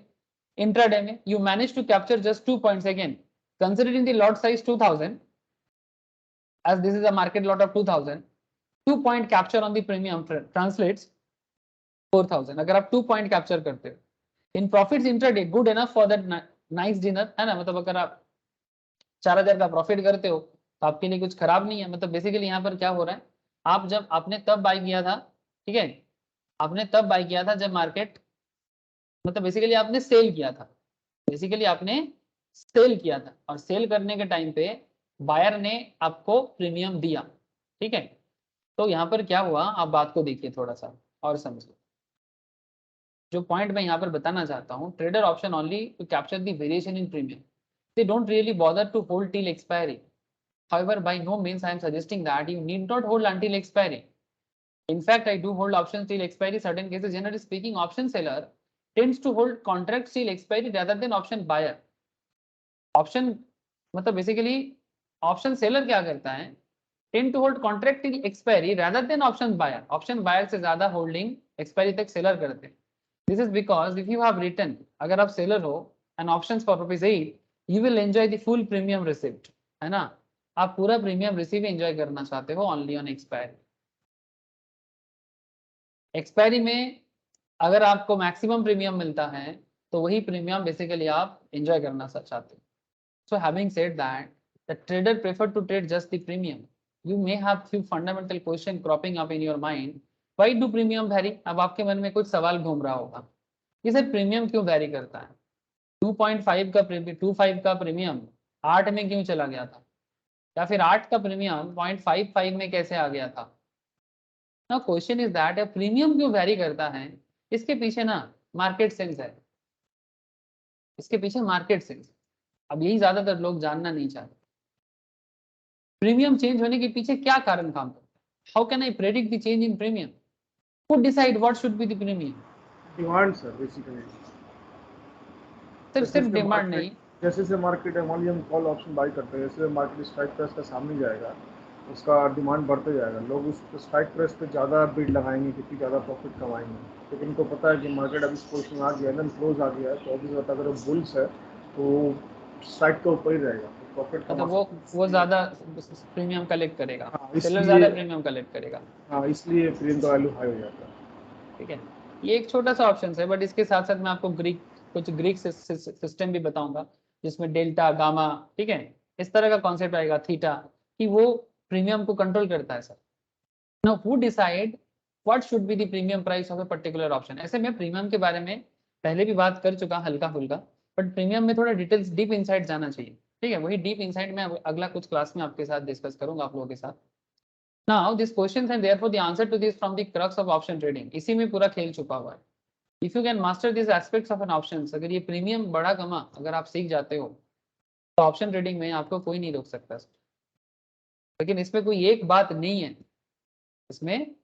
इंट्राडे में you manage to capture just 2 points, again considering the lot size 2000, as this is a market lot of 2000, 2 point capture on the premium translates 4000. अगर आप 2 point capture करते हो in profits intraday, good enough for that nice dinner, है ना, मतलब अगर आप 4000 का प्रॉफिट करते हो तो आपके लिए कुछ खराब नहीं है। मतलब बेसिकली यहाँ पर क्या हो रहा है, आप जब आपने तब बाय किया था, ठीक है, आपने तब बाय किया था जब मार्केट, मतलब बेसिकली आपने सेल किया था, बेसिकली आपने सेल किया था, और सेल करने के टाइम पे बायर ने आपको प्रीमियम दिया, ठीक है। तो यहाँ पर क्या हुआ, आप बात को देखिए थोड़ा सा और समझिए। जो पॉइंट मैं यहाँ पर बताना चाहता हूँ, trader option only to capture the variation in premium, they don't really bother to hold till expiry. However, by no means I am suggesting that you need not hold until expiry. In fact, I do hold options till expiry. Certain cases, generally speaking, option seller tends to hold contracts till expiry rather than option buyer. Option मतलब basically option seller क्या करता है, tend to hold contract till expiry rather than option buyer. Option buyer से ज़्यादा holding expiry तक seller करते हैं. This is because if you have written, अगर आप seller हो and options for ₹8, you will enjoy the full premium receipt, है ना, आप पूरा प्रीमियम रिसीव एंजॉय करना चाहते हो ऑनली ऑन एक्सपायरी। एक्सपायरी में अगर आपको मैक्सिमम प्रीमियम मिलता है तो वही प्रीमियम बेसिकली आप एंजॉय करना चाहते हो। So having said that, the trader prefer to trade just the premium. You may have few fundamental question cropping up in your mind, why do premium vary. अब आपके मन में कुछ सवाल घूम रहा होगा कि सर प्रीमियम क्यों वैरी करता है, 2.5 का प्रीमियम 8 में क्यों चला गया था, या फिर 8 का प्रीमियम 0.55 में कैसे आ गया था। ना क्वेश्चन इज दैट प्रीमियम क्यों वैरी करता है, इसके पीछे ना मार्केट सेंस है, इसके पीछे मार्केट सेंस। अब यही ज्यादातर लोग जानना नहीं चाहते, प्रीमियम चेंज होने के पीछे क्या कारण काम करता है। How can I predict the change in premium, who decide what should be the premium. Demand sir basically, सिर्फ डिमांड नहीं, जैसे से मार्केट है, मान लीजिए हम कॉल ऑप्शन बाई करते हैं, जैसे मार्केट स्ट्राइक प्राइस का सामने जाएगा, उसका डिमांड बढ़ते जाएगा, लोग उस स्ट्राइक प्राइस पे ज़्यादा बिड लगाएंगे क्योंकि ज़्यादा प्रॉफिट कमाएंगे। लेकिन इनको पता है कि मार्केट अभी इस पोजिशन आ गया है ना, क्लोज आ गया है, तो अभी होता अगर बुल्स है तो स्ट्राइक के ऊपर ही रहेगा, तो प्रॉफिट मतलब वो ज्यादा प्रीमियम कलेक्ट करेगा, सेलर इसलिए ज्यादा प्रीमियम कलेक्ट करेगा। हाँ, इसलिए प्रीमियम का वैल्यू हाई हो जाता है। ठीक है, ये एक छोटा सा ऑप्शन है, बट इसके साथ साथ मैं आपको कुछ ग्रीक सिस्टम भी बताऊंगा जिसमें डेल्टा गामा, ठीक है, इस तरह का कॉन्सेप्ट आएगा, थीटा, कि वो प्रीमियम को कंट्रोल करता है sir. Now who decide what should be the premium price of a particular option. ऐसे मैं प्रीमियम के बारे में पहले भी बात कर चुका हल्का फुल्का, बट प्रीमियम में थोड़ा डिटेल्स डीप इनसाइट जाना चाहिए, ठीक है। वही डीप इनसाइट में अगला कुछ क्लास में आपके साथ डिस्कस करूंगा आप लोगों के साथ। Now this questions and therefore the answer to this from the crux of option trading, इसी में पूरा खेल छुपा हुआ है। If you can master these aspects of an options, अगर ये प्रीमियम बड़ा कमा अगर आप सीख जाते हो तो ऑप्शन ट्रेडिंग में आपको कोई नहीं रोक सकता। लेकिन इसमें कोई एक बात नहीं है, इसमें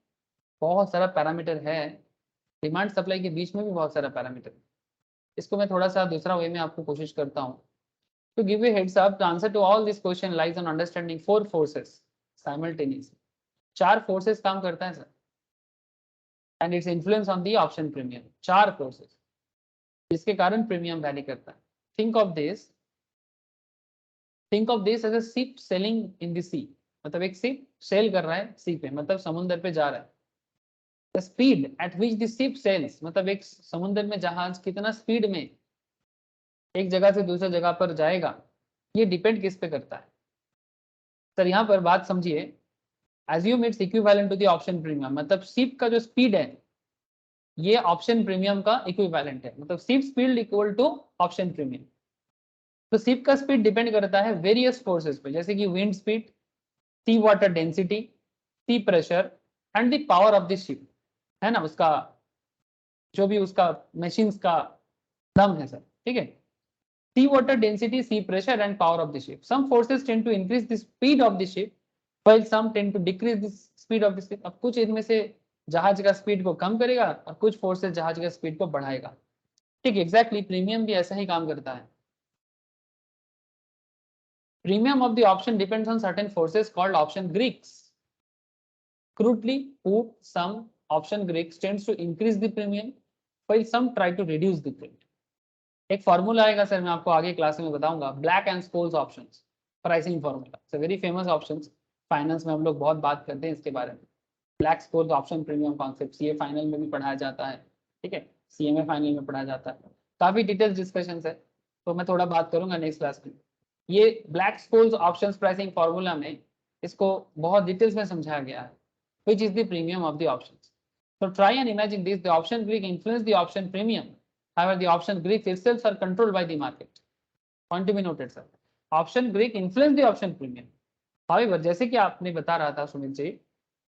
बहुत सारा पैरामीटर है, डिमांड सप्लाई के बीच में भी बहुत सारा पैरामीटर है। इसको मैं थोड़ा सा दूसरा वे में आपको कोशिश करता हूँ। To give you heads up, the answer to all this question lies on understanding 4 forces simultaneously। 4 forces काम करता है sir, and it's influence on the option premium. 4 forces जिसके कारण प्रीमियम वैरी करता है। Think of this as a ship sailing in the sea, मतलब एक ship cell कर रहा है सी पे, मतलब समुद्र पे जा रहा है। The speed at which the ship sails, मतलब एक समुद्र में जहाज कितना स्पीड में एक जगह से दूसरी जगह पर जाएगा, ये डिपेंड किस पे करता है सर। यहाँ पर बात समझिए, assume it's equivalent to the option premium, मतलब शिप का जो स्पीड है ये ऑप्शन प्रीमियम का इक्विवेलेंट है, मतलब ship speed equal to option premium. तो शिप का स्पीड डिपेंड करता है वेरियस फोर्सेस पे, जैसे कि wind speed, sea water density, sea pressure and the power of the ship, है ना, उसका जो भी उसका मशीन्स का दम है सर, ठीक है। Sea water density, sea pressure and power of the ship. Some forces tend to increase the speed of the ship while some tend to decrease the speed of the ship। अब कुछ इनमें से जहाज का speed को कम करेगा और कुछ फोर्सेस जहाज का स्पीड को बढ़ाएगा, ठीक है। एग्जैक्टली प्रीमियम भी ऐसा ही काम करता है। Premium of the option depends on certain forces called option Greeks. crudely put, some option Greeks tends to increase the premium while some try to reduce the premium। एक फॉर्मूला आएगा sir, मैं आपको आगे क्लास में बताऊंगा, Black and Scholes options pricing formula, it's a very famous options. Finance में हम लोग बहुत बात करते हैं इसके बारे में। Black score option premium concept CA final में भी पढ़ाया जाता है, ठीक है, सीएमए फाइनल में पढ़ाया जाता है, काफ़ी डिटेल्स डिस्कशन है, तो मैं थोड़ा बात करूंगा नेक्स्ट क्लास में। ये black score options pricing formula में इसको बहुत डिटेल्स में समझाया गया है, which is the premium of the options. So try and imagine this: the option Greek influence the option premium. However, the option Greek itself are controlled by the market. Point to be noted, sir. Option Greek influence the option premium. However, जैसे कि आपने बता रहा था सुमित जी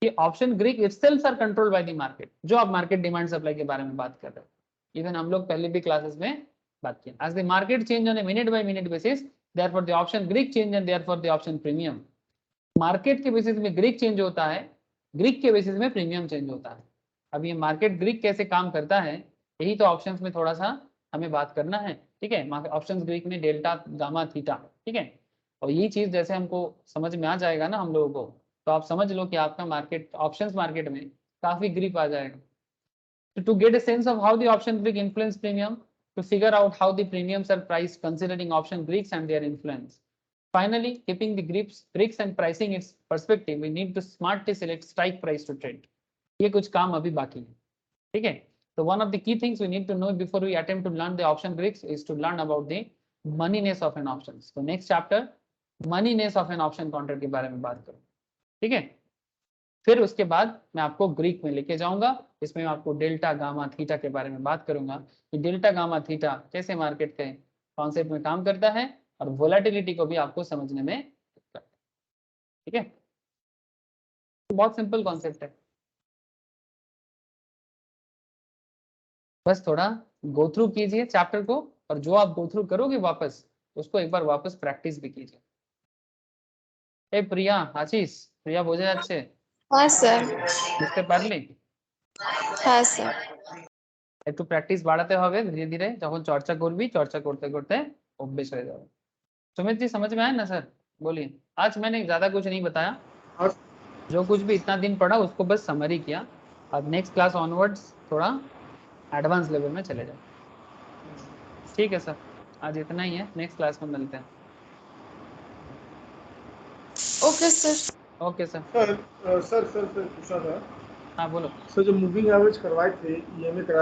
कि option Greek itself are controlled by the market, जो आप market demand supply के बारे में बात कर रहे हैं, इवन हम लोग पहले भी क्लासेस में बात किया। As the market change on a minute by minute basis, therefore the option Greek change and therefore the option premium. Market के बेसिस में ग्रीक चेंज होता है, ग्रीक के बेसिस में प्रीमियम चेंज होता है। अब ये मार्केट ग्रीक कैसे काम करता है, यही तो ऑप्शंस में थोड़ा सा हमें बात करना है, ठीक है। ऑप्शंस ग्रीक में डेल्टा गामा थीटा, ठीक है, और यही चीज जैसे हमको समझ में आ जाएगा ना हम लोगों को, तो आप समझ लो कि आपका मार्केट ऑप्शंस मार्केट में काफी ग्रिप आ जाएगा। To get a sense of how the option Greek influence premium, to figure out how the premiums are priced considering option Greeks and their influence. Finally, keeping the Greeks and pricing its perspective, we need to smartly select strike price to trade. ये कुछ काम अभी बाकी है, ठीक है। So one of the key things we need to know before we attempt to learn the option Greeks is to learn about the moneyness of an option. So next chapter, moneyness of an option contract के बारे में बात करूँ, ठीक है। फिर उसके बाद मैं आपको ग्रीक में लेके जाऊंगा, इसमें मैं आपको डेल्टा गामा थीटा के बारे में बात करूंगा कि डेल्टा गामा थीटा कैसे मार्केट के कॉन्सेप्ट में काम करता है और वोलेटिलिटी को भी आपको समझने में, ठीक है। बहुत सिंपल कॉन्सेप्ट है, बस थोड़ा गो थ्रू कीजिए चैप्टर को, और जो आप गो थ्रू करोगे वापस उसको एक बार वापस प्रैक्टिस भी कीजिए। ए प्रिया, आशीष, प्रिया बोझे যাচ্ছে? हाँ सर। বুঝতে পারলি? हाँ सर। একটু প্র্যাকটিস বাড়াতে হবে ধীরে ধীরে, যখন চর্চা করবি চর্চা করতে করতে অভ্যেস হয়ে যাবে। सुमित जी समझ में आया ना सर? बोलिए। आज मैंने ज्यादा कुछ नहीं बताया, जो कुछ भी इतना दिन पढ़ा उसको बस समरी किया। अब नेक्स्ट क्लास ऑनवर्ड्स थोड़ा एडवांस लेवल में चले जाओ, ठीक है सर। आज इतना ही है, नेक्स्ट क्लास में मिलते हैं। Okay sir. Okay sir. Sir पूछा था। हाँ बोलो। सर जो मूविंग एवरेज करवाए थे ईएमए करा